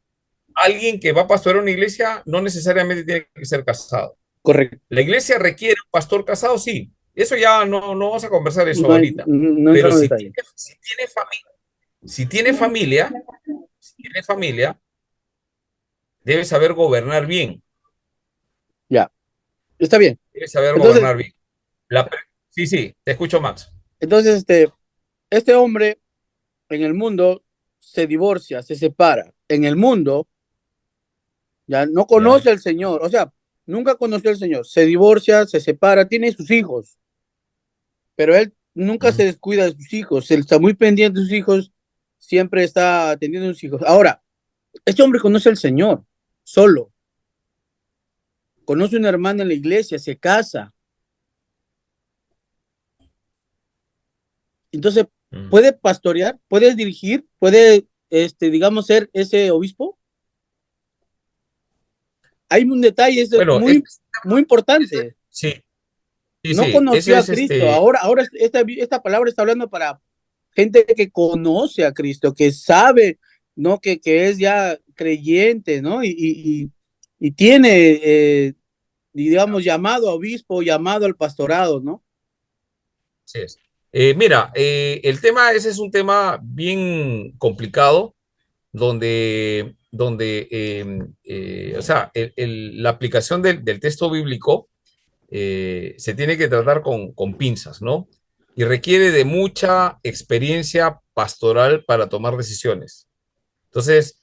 Alguien que va a pastorear una iglesia no necesariamente tiene que ser casado.
Correcto.
¿La iglesia requiere un pastor casado? Sí. Eso ya no vamos a conversar eso
No hay-
ahorita.
no
Pero
entramos en
si
detalle.
tiene familia, debe saber gobernar bien.
Ya, está bien.
Debe saber
Entonces,
gobernar bien. Sí, te escucho, Max.
Entonces, este hombre en el mundo se divorcia, se separa. En el mundo ya no conoce al Señor, o sea, nunca conoció al Señor. Se divorcia, se separa, tiene sus hijos, pero él nunca se descuida de sus hijos. Él está muy pendiente de sus hijos, siempre está atendiendo a sus hijos. Ahora, este hombre conoce al Señor solo. Conoce una hermana en la iglesia, se casa. Entonces, ¿puede pastorear? ¿Puede dirigir? ¿Puede, digamos, ser ese obispo? Hay un detalle
Bueno,
muy importante.
Sí.
No conoció a Cristo. Ahora esta palabra está hablando para gente que conoce a Cristo, que sabe, ¿no? Que es ya creyente, ¿no? Y tiene, digamos, llamado a obispo, llamado al pastorado, ¿no?
Así es. Mira, el tema ese es un tema bien complicado, donde o sea, la aplicación del texto bíblico se tiene que tratar con pinzas, ¿no? Y requiere de mucha experiencia pastoral para tomar decisiones. Entonces,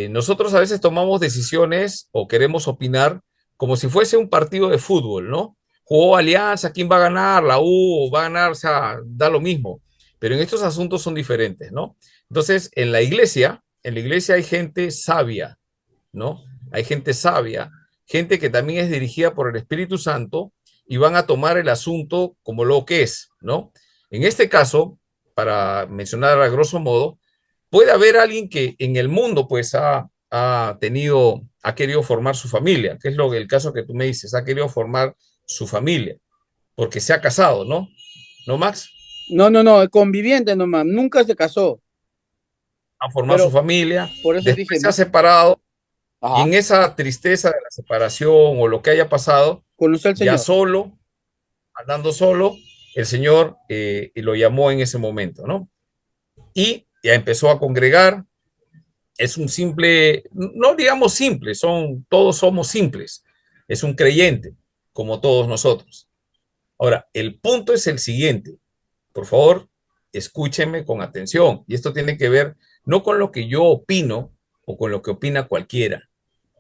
nosotros a veces tomamos decisiones o queremos opinar como si fuese un partido de fútbol, ¿no? Jugó Alianza, ¿quién va a ganar? La U va a ganar, o sea, da lo mismo. Pero en estos asuntos son diferentes, ¿no? Entonces, en la iglesia hay gente sabia, ¿no? Hay gente sabia, gente que también es dirigida por el Espíritu Santo y van a tomar el asunto como lo que es, ¿no? En este caso, para mencionar a grosso modo, puede haber alguien que en el mundo pues ha querido formar su familia, que es el caso que tú me dices, ha querido formar su familia, porque se ha casado, ¿no? ¿No, Max?
No, conviviente nomás, nunca se casó.
Ha formado su
Pero
familia,
por eso
después
dije,
se ha separado, y
ajá,
en esa tristeza de la separación o lo que haya pasado,
conoció al
ya
Señor.
solo, andando solo, el Señor lo llamó en ese momento, ¿no? Y ya empezó a congregar. Es un simple, no digamos simple, todos somos simples. Es un creyente, como todos nosotros. Ahora, el punto es el siguiente. Por favor, escúchenme con atención. Y esto tiene que ver no con lo que yo opino o con lo que opina cualquiera.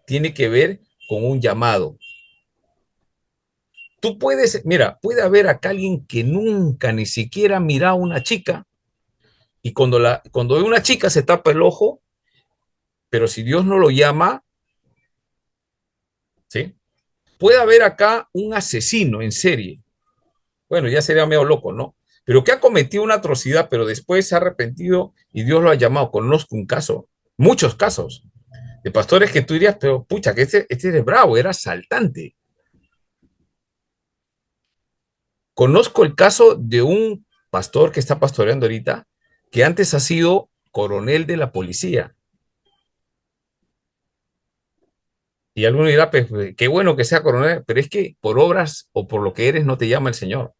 Tiene que ver con un llamado. Tú puedes, mira, puede haber acá alguien que nunca ni siquiera ha mirado a una chica y cuando ve una chica se tapa el ojo, pero si Dios no lo llama, ¿sí? Puede haber acá un asesino en serie. Bueno, ya sería medio loco, ¿no? Pero que ha cometido una atrocidad, pero después se ha arrepentido y Dios lo ha llamado. Conozco un caso, muchos casos, de pastores que tú dirías, pero pucha, que este es bravo, era asaltante. Conozco el caso de un pastor que está pastoreando ahorita, que antes ha sido coronel de la policía. Y alguno dirá, pues, qué bueno que sea coronel, pero es que por obras o por lo que eres no te llama el Señor,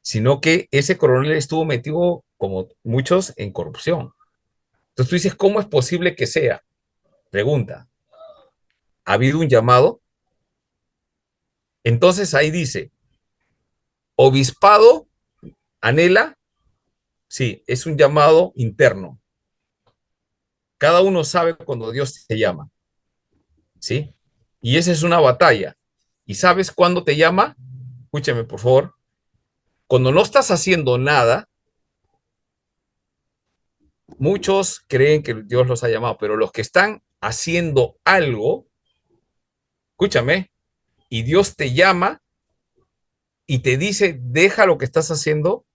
sino que ese coronel estuvo metido, como muchos, en corrupción. Entonces tú dices, ¿cómo es posible que sea? Pregunta, ¿ha habido un llamado? Entonces ahí dice, obispado anhela, sí, es un llamado interno. Cada uno sabe cuando Dios te llama, ¿sí? Y esa es una batalla. ¿Y sabes cuándo te llama? Escúchame, por favor. Cuando no estás haciendo nada, muchos creen que Dios los ha llamado, pero los que están haciendo algo, escúchame, y Dios te llama y te dice, deja lo que estás haciendo,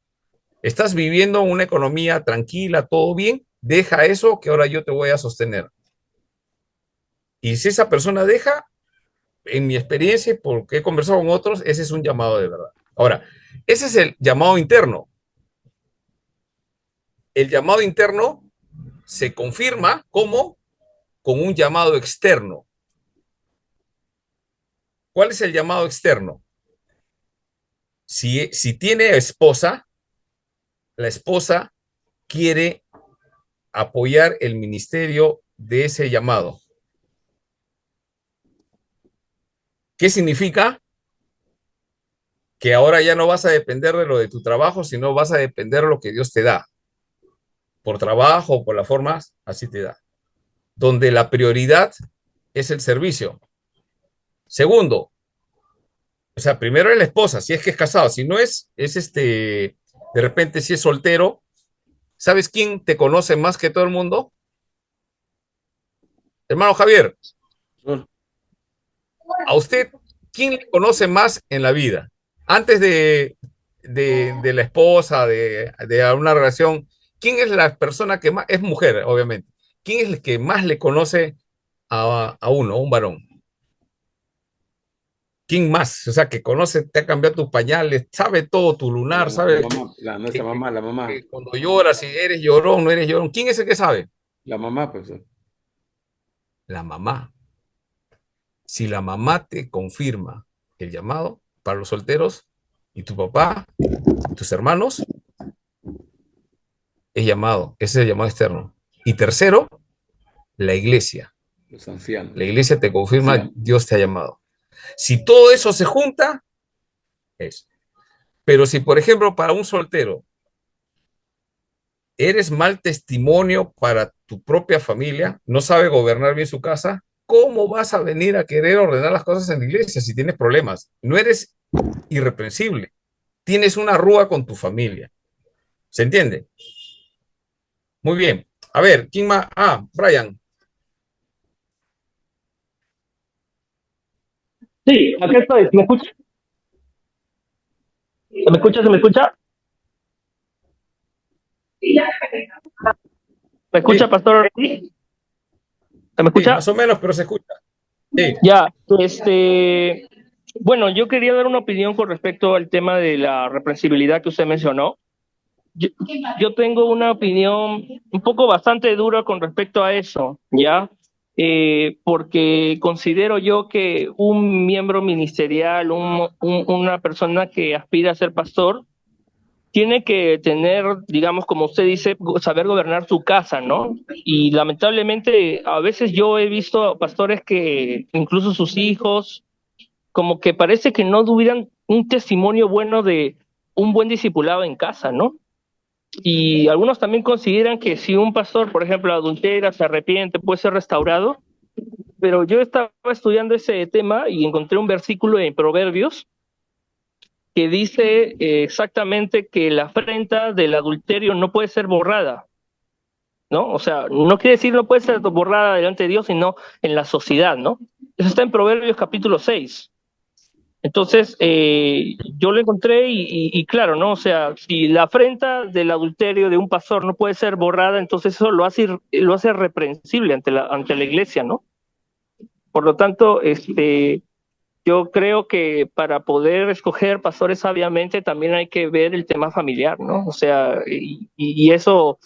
estás viviendo una economía tranquila, todo bien, deja eso que ahora yo te voy a sostener. Y si esa persona deja, en mi experiencia, porque he conversado con otros, ese es un llamado de verdad. Ahora, ese es el llamado interno. El llamado interno se confirma como con un llamado externo. ¿Cuál es el llamado externo? Si tiene esposa, la esposa quiere apoyar el ministerio de ese llamado. ¿Qué significa? Que ahora ya no vas a depender de lo de tu trabajo, sino vas a depender de lo que Dios te da. Por trabajo o por las formas, así te da. Donde la prioridad es el servicio. Segundo, o sea, primero es la esposa, si es que es casado, si no es de repente si es soltero, ¿sabes quién te conoce más que todo el mundo? Hermano Javier, a usted, ¿quién le conoce más en la vida? Antes de la esposa, de una relación, ¿quién es la persona que más, es mujer, obviamente, quién es el que más le conoce a uno, a un varón? ¿Quién más? O sea, que conoce, te ha cambiado tus pañales, sabe todo, tu lunar, sabe
Nuestra mamá, la mamá.
que cuando lloras, si eres llorón, no eres llorón. ¿Quién es el que sabe?
La mamá, profesor.
La mamá. Si la mamá te confirma el llamado para los solteros y tu papá, tus hermanos, es llamado, ese es el llamado externo. Y tercero, la iglesia.
Los ancianos.
La iglesia te confirma, Dios te ha llamado. Si todo eso se junta, es. Pero si, por ejemplo, para un soltero, eres mal testimonio para tu propia familia, no sabe gobernar bien su casa, ¿cómo vas a venir a querer ordenar las cosas en la iglesia si tienes problemas? No eres irreprensible. Tienes una rúa con tu familia. ¿Se entiende? Muy bien. A ver, ¿quién más? Ah, Brian.
Sí, aquí estoy. ¿Me escucha? ¿Se me escucha? ¿Se me escucha? ¿Me escucha,
Sí.
pastor? ¿Se me escucha?
Sí, más o menos, pero se escucha. Sí.
Ya, bueno, yo quería dar una opinión con respecto al tema de la reprensibilidad que usted mencionó. yo, yo tengo una opinión un poco bastante dura con respecto a eso, ¿ya? Porque considero yo que un miembro ministerial, una persona que aspira a ser pastor, tiene que tener, digamos, como usted dice, saber gobernar su casa, ¿no? Y lamentablemente a veces yo he visto pastores que incluso sus hijos, como que parece que no tuvieran un testimonio bueno de un buen discipulado en casa, ¿no? Y algunos también consideran que si un pastor, por ejemplo, adultera, se arrepiente, puede ser restaurado, pero yo estaba estudiando ese tema y encontré un versículo en Proverbios que dice exactamente que la afrenta del adulterio no puede ser borrada, ¿no? O sea, no quiere decir no puede ser borrada delante de Dios, sino en la sociedad, ¿no? Eso está en Proverbios capítulo 6. Entonces, yo lo encontré y claro, ¿no? O sea, si la afrenta del adulterio de un pastor no puede ser borrada, entonces eso lo hace reprensible ante la iglesia, ¿no? Por lo tanto, yo creo que para poder escoger pastores sabiamente también hay que ver el tema familiar, ¿no? O sea, y eso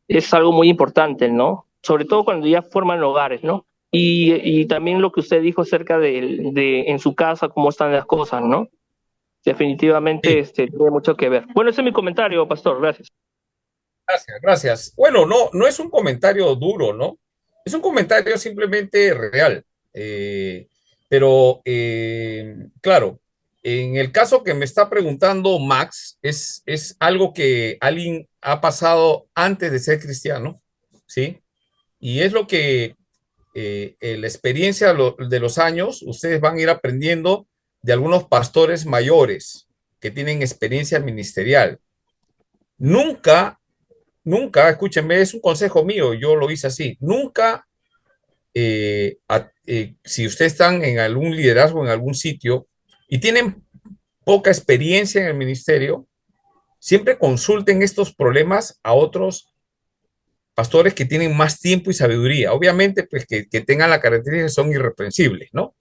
es algo muy importante, ¿no? Sobre todo cuando ya forman hogares, ¿no? Y también lo que usted dijo acerca de en su casa, cómo están las cosas, ¿no? Definitivamente tiene mucho que ver. Bueno, ese es mi comentario, pastor. Gracias.
Gracias, gracias. Bueno, no es un comentario duro, ¿no? Es un comentario simplemente real. Pero, claro, en el caso que me está preguntando Max, es algo que alguien ha pasado antes de ser cristiano, ¿sí? Y es lo que la experiencia de los años, ustedes van a ir aprendiendo de algunos pastores mayores que tienen experiencia ministerial. Nunca, escúchenme, es un consejo mío, yo lo hice así, nunca, si ustedes están en algún liderazgo en algún sitio y tienen poca experiencia en el ministerio, siempre consulten estos problemas a otros pastores que tienen más tiempo y sabiduría. Obviamente, pues que tengan la característica que son irreprensibles, ¿no?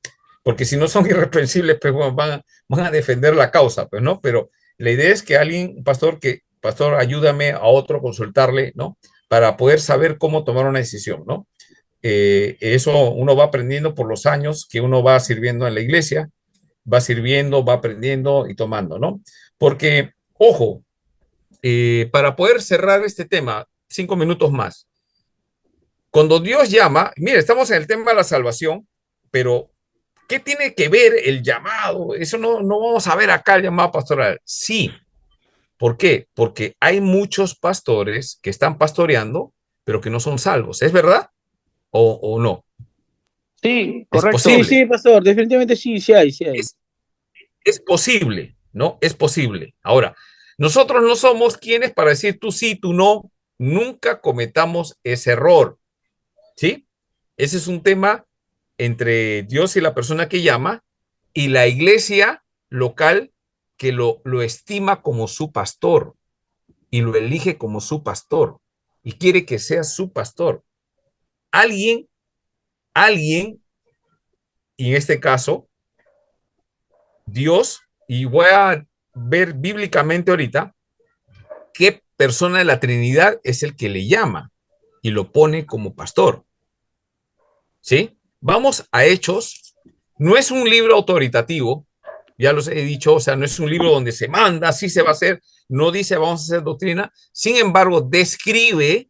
Porque si no son irreprensibles, pues bueno, van a defender la causa, pues, ¿no? Pero la idea es que alguien, un pastor, pastor, ayúdame a otro, consultarle, ¿no? Para poder saber cómo tomar una decisión, ¿no? Eso uno va aprendiendo por los años que uno va sirviendo en la iglesia, va sirviendo, va aprendiendo y tomando, ¿no? Porque, ojo, para poder cerrar este tema, 5 minutos más. Cuando Dios llama, mire, estamos en el tema de la salvación, pero ¿qué tiene que ver el llamado? Eso no vamos a ver acá el llamado pastoral. Sí. ¿Por qué? Porque hay muchos pastores que están pastoreando, pero que no son salvos. ¿Es verdad o no?
Sí,
Es
correcto.
posible.
Sí, pastor, definitivamente sí, sí hay, sí hay.
Es posible, ¿no? Es posible. Ahora, nosotros no somos quienes para decir tú sí, tú no. Nunca cometamos ese error, ¿sí? Ese es un tema entre Dios y la persona que llama y la iglesia local que lo estima como su pastor y lo elige como su pastor y quiere que sea su pastor. Alguien, y en este caso, Dios, y voy a ver bíblicamente ahorita qué persona de la Trinidad es el que le llama y lo pone como pastor. ¿Sí? Vamos a Hechos. No es un libro autoritativo, ya los he dicho, o sea, no es un libro donde se manda, así se va a hacer, no dice vamos a hacer doctrina, sin embargo, describe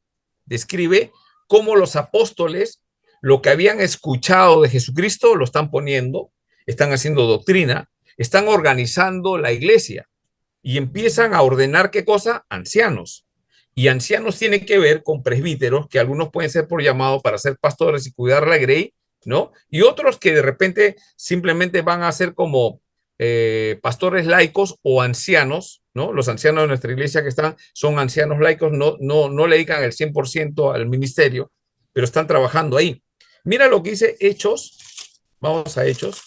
cómo los apóstoles lo que habían escuchado de Jesucristo lo están poniendo, están haciendo doctrina, están organizando la iglesia y empiezan a ordenar qué cosa, ancianos. Y ancianos tienen que ver con presbíteros, que algunos pueden ser por llamado para ser pastores y cuidar la grey, ¿no? Y otros que de repente simplemente van a ser como pastores laicos o ancianos, ¿no? Los ancianos de nuestra iglesia que están son ancianos laicos, no le dedican el 100% al ministerio, pero están trabajando ahí. Mira lo que dice Hechos, vamos a Hechos.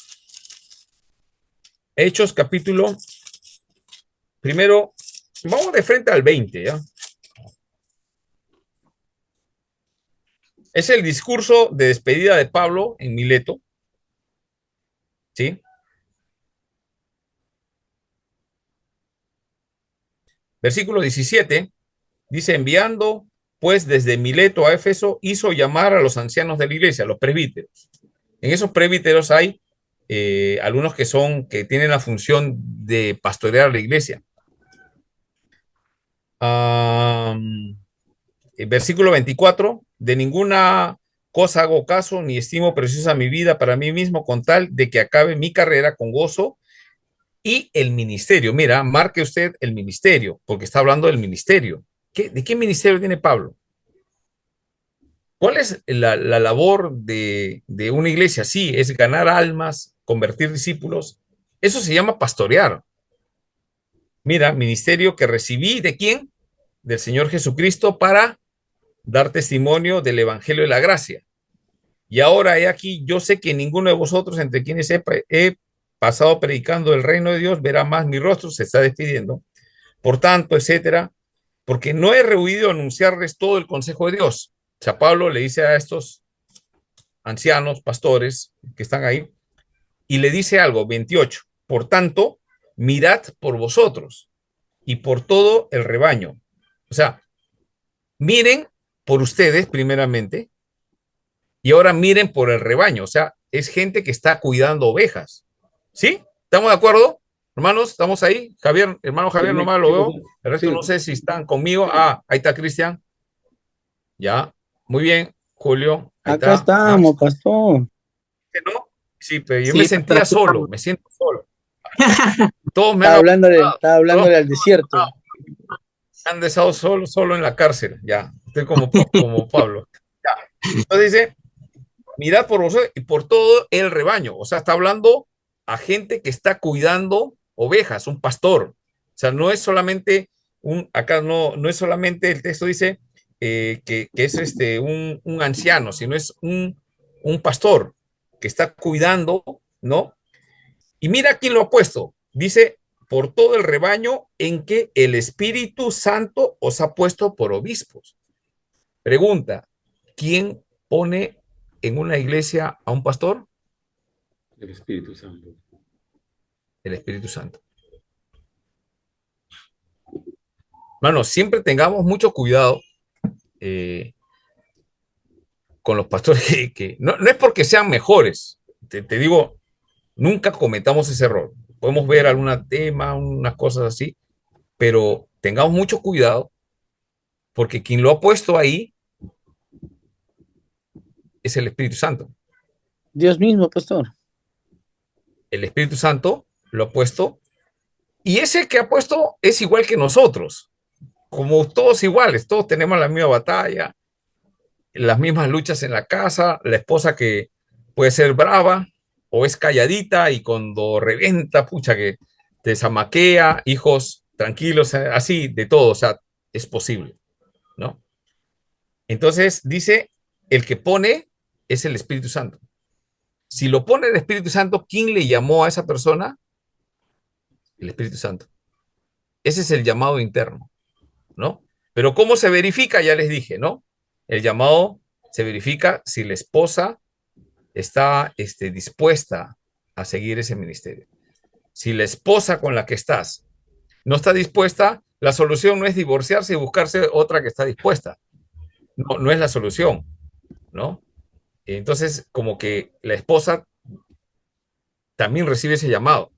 Hechos capítulo, primero, vamos de frente al 20, ¿ya? Es el discurso de despedida de Pablo en Mileto, ¿sí? Versículo 17, Dice, enviando pues desde Mileto a Éfeso, hizo llamar a los ancianos de la iglesia, los presbíteros. En esos presbíteros hay algunos que tienen la función de pastorear la iglesia. Versículo 24, de ninguna cosa hago caso, ni estimo preciosa mi vida para mí mismo, con tal de que acabe mi carrera con gozo y el ministerio. Mira, marque usted el ministerio, porque está hablando del ministerio. ¿De qué ministerio tiene Pablo? ¿Cuál es la labor de una iglesia? Sí, es ganar almas, convertir discípulos. Eso se llama pastorear. Mira, ministerio que recibí, ¿de quién? Del Señor Jesucristo, para dar testimonio del Evangelio de la gracia. Y ahora he aquí, yo sé que ninguno de vosotros, entre quienes he pasado predicando el reino de Dios, verá más mi rostro, se está despidiendo. Por tanto, etcétera, porque no he rehuido anunciarles todo el consejo de Dios. O sea, Pablo le dice a estos ancianos, pastores que están ahí, y le dice algo, 28, por tanto, mirad por vosotros y por todo el rebaño. O sea, miren por ustedes primeramente, y ahora miren por el rebaño. O sea, es gente que está cuidando ovejas. ¿Sí? ¿Estamos de acuerdo? Hermanos, ¿estamos ahí? Javier, hermano Javier, nomás lo veo. El resto no sé si están conmigo. Ah, ahí está Cristian. Ya, muy bien, Julio.
Acá estamos, pastor.
¿No? Sí, pero yo me sentía solo, me siento solo. Todos me
estaba hablándole al desierto.
Me han dejado solo en la cárcel. Ya, estoy como Pablo. Ya. Entonces dice, mirad por vosotros y por todo el rebaño. O sea, está hablando a gente que está cuidando ovejas, un pastor. O sea, no es solamente acá no es solamente, el texto dice que es un anciano, sino es un pastor que está cuidando, ¿no? Y mira quién lo ha puesto. Dice, por todo el rebaño en que el Espíritu Santo os ha puesto por obispos. Pregunta, ¿quién pone en una iglesia a un pastor?
El Espíritu Santo.
El Espíritu Santo. Hermano, siempre tengamos mucho cuidado con los pastores que no es porque sean mejores. Te digo, nunca cometamos ese error. Podemos ver algún tema, unas cosas así, pero tengamos mucho cuidado porque quien lo ha puesto ahí es el Espíritu Santo.
Dios mismo, pastor.
El Espíritu Santo lo ha puesto y ese que ha puesto es igual que nosotros, como todos iguales, todos tenemos la misma batalla, las mismas luchas en la casa, la esposa que puede ser brava o es calladita y cuando revienta, pucha, que te zamaquea, hijos tranquilos, así, de todo, o sea, es posible, ¿no? Entonces dice, el que pone es el Espíritu Santo. Si lo pone el Espíritu Santo, ¿quién le llamó a esa persona? El Espíritu Santo. Ese es el llamado interno, ¿no? Pero ¿cómo se verifica? Ya les dije, ¿no? El llamado se verifica si la esposa está dispuesta a seguir ese ministerio. Si la esposa con la que estás no está dispuesta, la solución no es divorciarse y buscarse otra que está dispuesta. No es la solución, ¿no? Entonces, como que la esposa también recibe ese llamado.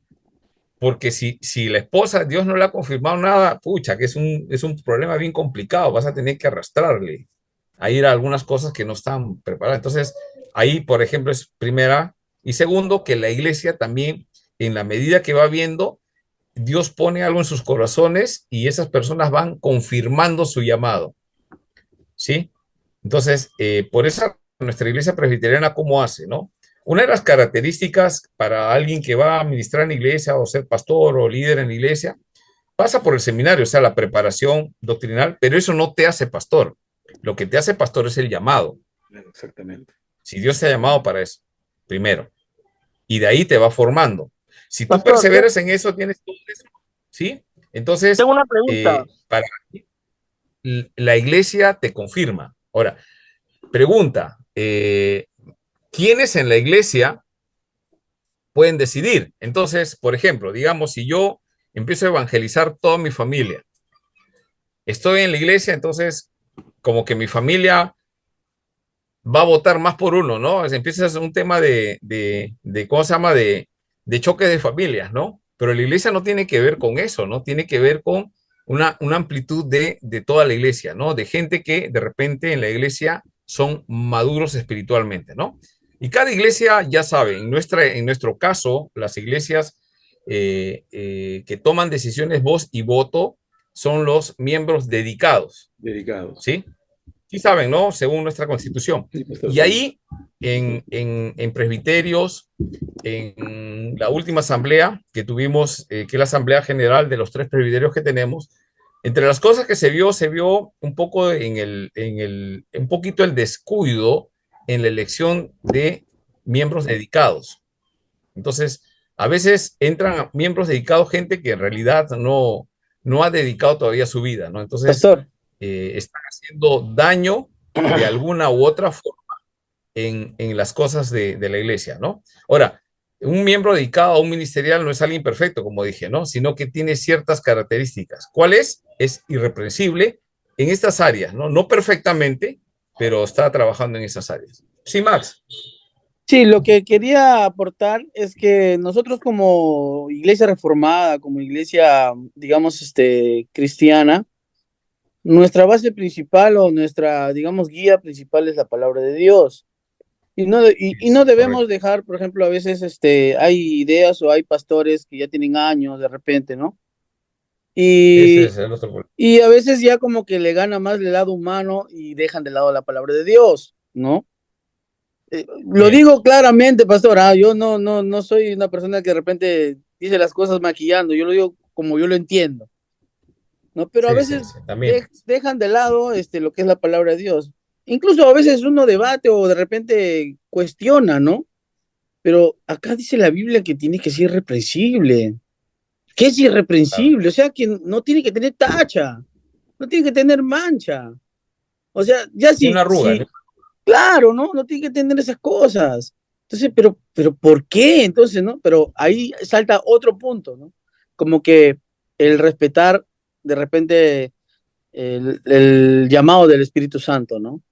Porque si la esposa, Dios no le ha confirmado nada, pucha, que es un problema bien complicado, vas a tener que arrastrarle a ir a algunas cosas que no están preparadas. Entonces, ahí, por ejemplo, es primera. Y segundo, que la iglesia también, en la medida que va viendo, Dios pone algo en sus corazones y esas personas van confirmando su llamado. ¿Sí? Entonces, por eso nuestra iglesia presbiteriana, ¿cómo hace, no? Una de las características para alguien que va a ministrar en la iglesia o ser pastor o líder en la iglesia, pasa por el seminario, o sea, la preparación doctrinal, pero eso no te hace pastor. Lo que te hace pastor es el llamado.
Exactamente.
Si Dios te ha llamado para eso, primero. Y de ahí te va formando. Si tú
Pastor,
perseveras en eso, tienes todo eso. ¿Sí? Entonces,
tengo una pregunta.
Para la iglesia te confirma. Ahora, pregunta, ¿quiénes en la iglesia pueden decidir? Entonces, por ejemplo, digamos, si yo empiezo a evangelizar toda mi familia estoy en la iglesia, entonces como que mi familia va a votar más por uno, ¿no? Empieza a ser un tema ¿cómo se llama? De choque de familias, ¿no? Pero la iglesia no tiene que ver con eso, ¿no? Tiene que ver con una amplitud de toda la iglesia, ¿no? De gente que de repente en la iglesia son maduros espiritualmente, ¿no? Y cada iglesia, ya sabe, en nuestro caso, las iglesias que toman decisiones voz y voto son los miembros dedicados.
Dedicados.
¿Sí? Sí saben, ¿no? Según nuestra constitución. Y ahí, en presbiterios, en la última asamblea que tuvimos, que es la asamblea general de los 3 presbiterios que tenemos, entre las cosas que se vio un poco un poquito el descuido en la elección de miembros dedicados. Entonces, a veces entran miembros dedicados, gente que en realidad no ha dedicado todavía su vida, ¿no? Entonces, están haciendo daño de alguna u otra forma en las cosas de la iglesia, ¿no? Ahora, un miembro dedicado a un ministerial no es alguien perfecto, como dije, ¿no? Sino que tiene ciertas características. ¿Cuál es? Es irreprensible en estas áreas, ¿no? No perfectamente, pero está trabajando en esas áreas. Sí, Max.
Sí, lo que quería aportar es que nosotros como iglesia reformada, como iglesia, digamos, cristiana, nuestra base principal o nuestra, digamos, guía principal es la palabra de Dios. Y no debemos dejar, por ejemplo, a veces hay ideas o hay pastores que ya tienen años de repente, ¿no?
Ese es el otro problema.
Y a veces ya como que le gana más el lado humano y dejan de lado la palabra de Dios, ¿no? Lo digo claramente, pastor, yo no soy una persona que de repente dice las cosas maquillando, yo lo digo como yo lo entiendo, ¿no? Pero a veces dejan de lado lo que es la palabra de Dios. Incluso a veces uno debate o de repente cuestiona, ¿no? Pero acá dice la Biblia que tiene que ser irreprensible. ¿Qué es irreprensible? O sea, que no tiene que tener tacha, no tiene que tener mancha. O sea, ya sí.
Una arruga, ¿no?
Claro, ¿no? No tiene que tener esas cosas. Entonces, pero ¿por qué? Entonces, ¿no? Pero ahí salta otro punto, ¿no? Como que el respetar de repente el llamado del Espíritu Santo, ¿no?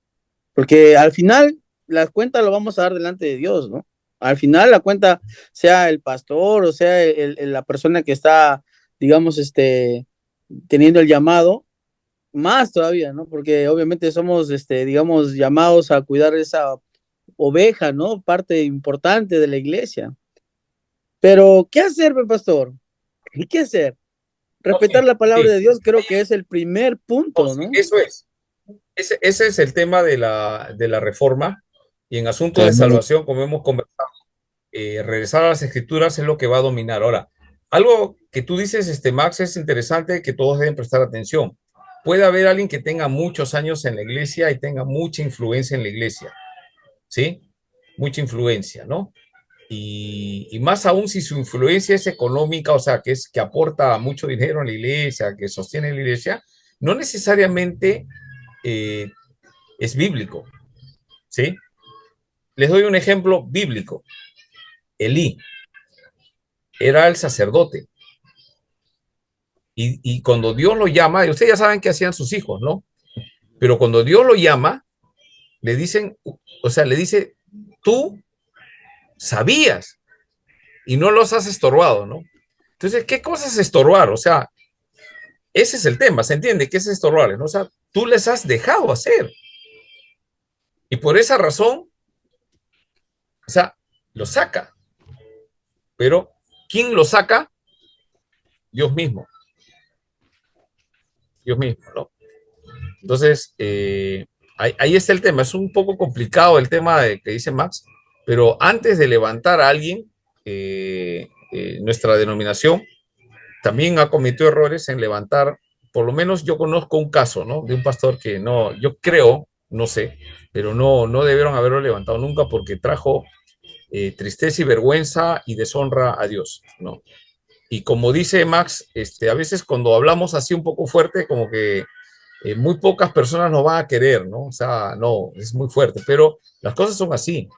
Porque al final la cuenta lo vamos a dar delante de Dios, ¿no? Al final la cuenta, sea el pastor o sea la persona que está, digamos, teniendo el llamado, más todavía, ¿no? Porque obviamente somos, digamos, llamados a cuidar esa oveja, ¿no? Parte importante de la iglesia. Pero, ¿qué hacer, pastor? ¿Qué hacer? Respetar la palabra de Dios creo que es el primer punto, ¿no?
Eso es. Ese es el tema de la reforma. Y en asuntos de salvación, como hemos conversado, regresar a las escrituras es lo que va a dominar. Ahora, algo que tú dices, Max, es interesante que todos deben prestar atención. Puede haber alguien que tenga muchos años en la iglesia y tenga mucha influencia en la iglesia, ¿sí? Mucha influencia, ¿no? Y más aún si su influencia es económica, o sea, que aporta mucho dinero a la iglesia, que sostiene la iglesia, no necesariamente es bíblico, ¿sí? Les doy un ejemplo bíblico. Elí era el sacerdote. Y cuando Dios lo llama, y ustedes ya saben qué hacían sus hijos, ¿no? Pero cuando Dios lo llama, le dicen, o sea, le dice, tú sabías y no los has estorbado, ¿no? Entonces, ¿qué cosa es estorbar? O sea, ese es el tema, ¿se entiende? ¿Qué es estorbarles, no? O sea, tú les has dejado hacer. Y por esa razón, o sea, lo saca. Pero, ¿quién lo saca? Dios mismo. Dios mismo, ¿no? Entonces, ahí está el tema. Es un poco complicado el tema que dice Max, pero antes de levantar a alguien, nuestra denominación también ha cometido errores en levantar, por lo menos yo conozco un caso, ¿no? De un pastor que no, yo creo, no sé, pero no debieron haberlo levantado nunca porque trajo tristeza y vergüenza y deshonra a Dios, ¿no? Y como dice Max, a veces cuando hablamos así un poco fuerte, como que muy pocas personas nos van a querer, ¿no? O sea, no, es muy fuerte, pero las cosas son así.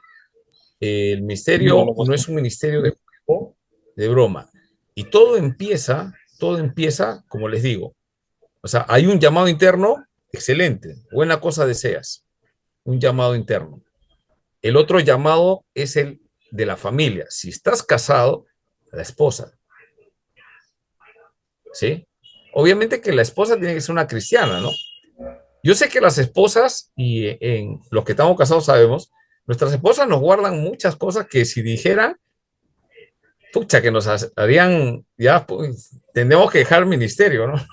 El ministerio no es un ministerio de juego, de broma. Y todo empieza, como les digo, O sea, hay un llamado interno, excelente, buena cosa deseas, un llamado interno. El otro llamado es el de la familia. Si estás casado, la esposa. ¿Sí? Obviamente que la esposa tiene que ser una cristiana, ¿no? Yo sé que las esposas, y en los que estamos casados sabemos, nuestras esposas nos guardan muchas cosas que si dijeran, pucha, que nos harían, ya, pues, tendremos que dejar el ministerio, ¿no?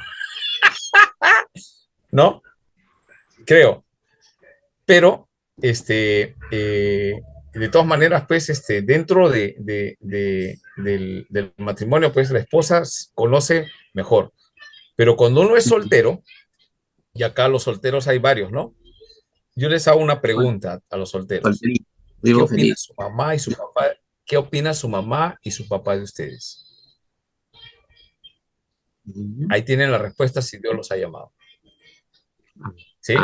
¿No? Creo. Pero, de todas maneras, pues, dentro del matrimonio, pues, la esposa conoce mejor. Pero cuando uno es soltero, y acá los solteros hay varios, ¿no? Yo les hago una pregunta a los solteros. ¿Qué opina su mamá y su papá? ¿Qué opina su mamá y su papá de ustedes? Ahí tienen la respuesta si Dios los ha llamado. ¿Sí?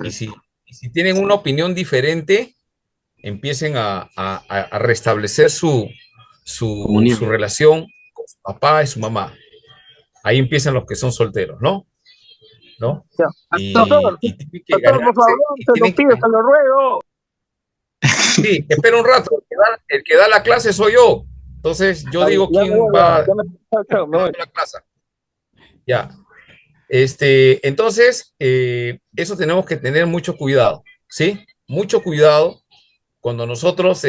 Y si tienen una opinión diferente, empiecen a restablecer su relación con su papá y su mamá. Ahí empiezan los que son solteros, ¿no? ¿No? Y tienen que ganarse,
por favor, te lo pido, te lo ruego.
Sí, espera un rato, el que da la clase soy yo. Entonces, yo digo quién va a dar la clase. Ya. Entonces, eso tenemos que tener mucho cuidado, ¿sí? Mucho cuidado cuando nosotros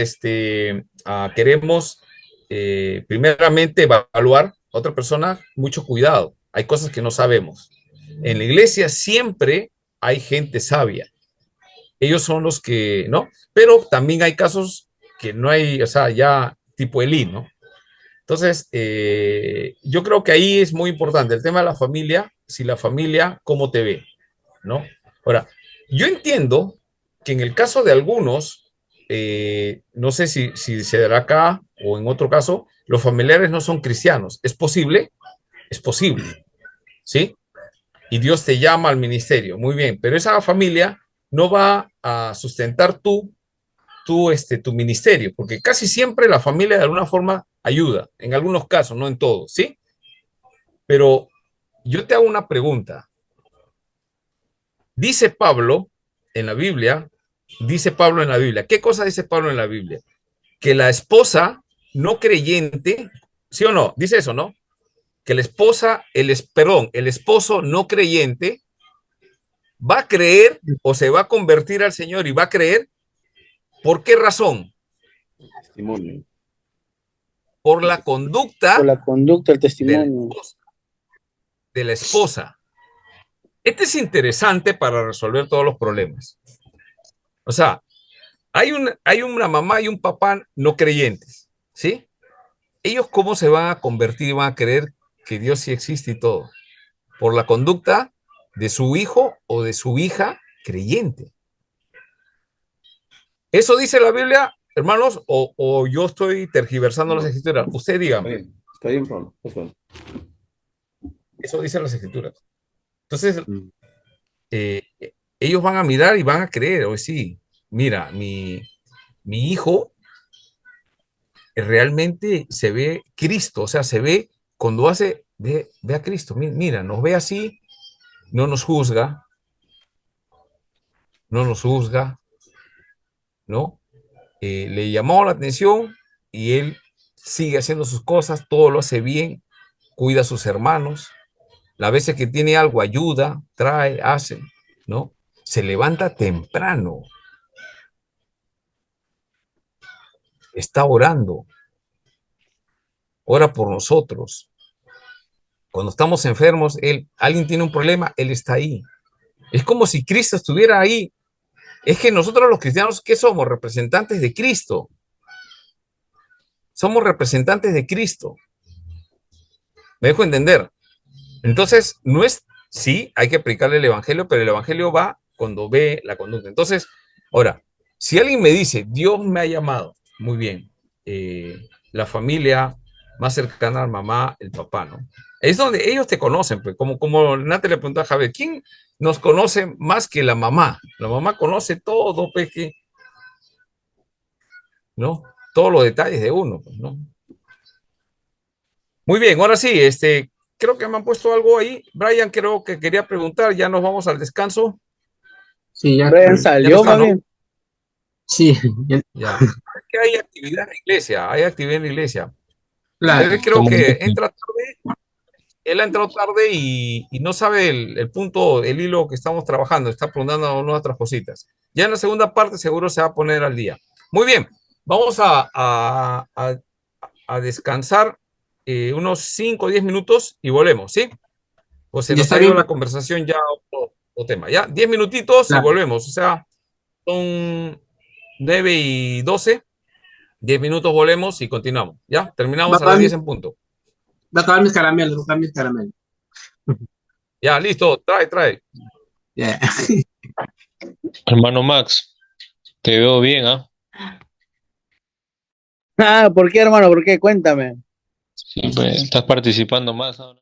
queremos primeramente evaluar a otra persona, mucho cuidado. Hay cosas que no sabemos. En la iglesia siempre hay gente sabia. Ellos son los que, ¿no? Pero también hay casos que no hay, o sea, ya tipo Elí, ¿no? Entonces, yo creo que ahí es muy importante el tema de la familia, si la familia, cómo te ve, ¿no? Ahora, yo entiendo que en el caso de algunos, no sé si se dará acá o en otro caso, los familiares no son cristianos. ¿Es posible? Es posible, ¿sí? Y Dios te llama al ministerio, muy bien, pero esa familia no va a sustentar tu ministerio, porque casi siempre la familia de alguna forma ayuda, en algunos casos, no en todos, ¿sí? Pero yo te hago una pregunta. Dice Pablo en la Biblia, ¿qué cosa dice Pablo en la Biblia? Que la esposa no creyente, ¿sí o no? Dice eso, ¿no? Que la esposa, el esposo no creyente va a creer o se va a convertir al Señor y va a creer. ¿Por qué razón?
Testimonio.
Por la conducta.
Por la conducta, el testimonio.
De la esposa. Este es interesante para resolver todos los problemas. O sea, hay una mamá y un papá no creyentes, ¿sí? ¿Ellos cómo se van a convertir y van a creer que Dios sí existe y todo? Por la conducta de su hijo o de su hija creyente. ¿Eso dice la Biblia, hermanos? ¿O yo estoy tergiversando las escrituras? Usted dígame.
Está bien, Pablo.
Eso dice las escrituras. Entonces, ellos van a mirar y van a creer, o sí, mira, mi hijo realmente se ve Cristo, o sea, se ve cuando ve a Cristo, mira, nos ve así, no nos juzga, ¿no? Le llamó la atención y él sigue haciendo sus cosas, todo lo hace bien, cuida a sus hermanos, las veces que tiene algo ayuda, trae, hace, ¿no? Se levanta temprano, está orando, ora por nosotros. Cuando estamos enfermos, alguien tiene un problema, Él está ahí. Es como si Cristo estuviera ahí. Es que nosotros los cristianos, ¿qué somos? Representantes de Cristo. Somos representantes de Cristo. ¿Me dejo entender? Entonces, no es, sí, hay que predicarle el evangelio, pero el evangelio va cuando ve la conducta. Entonces, ahora, si alguien me dice, Dios me ha llamado, muy bien, la familia más cercana a la mamá, el papá, ¿no? Es donde ellos te conocen, pues, como Nate le preguntó a Javier, ¿quién nos conoce más que la mamá? La mamá conoce todo, pues, ¿no? Todos los detalles de uno, pues, ¿no? Muy bien, ahora sí, ¿qué creo que me han puesto algo ahí. Brian, creo que quería preguntar, ya nos vamos al descanso.
Sí, ya.
Brian
Ya no
salió,
está,
más
¿no?
bien.
Sí,
Ya. Es que hay actividad en la iglesia, hay actividad en la iglesia.
claro.
Él creo
como-
que entra tarde, él ha entrado tarde y no sabe el punto, el hilo que estamos trabajando, está preguntando unas otras cositas. Ya en la segunda parte seguro se va a poner al día. Muy bien, vamos a descansar unos 5 o 10 minutos y volvemos, ¿sí? O se
Ya
nos
está
ha ido
bien.
la conversación ya a otro tema. Ya, 10 minutitos y
Claro.
volvemos. O sea, son 9:12. 10 minutos volvemos y continuamos. Ya,
Va
terminamos
a
a las
acabar
10 en punto.
va a acabar mis caramelos, va a acabar mis caramelos.
Ya, listo, trae.
Ya.
Hermano Max, te veo bien, ¿ah?
Ah, ¿por qué, hermano? ¿Por qué? Cuéntame.
Sí, pues, estás participando más ahora.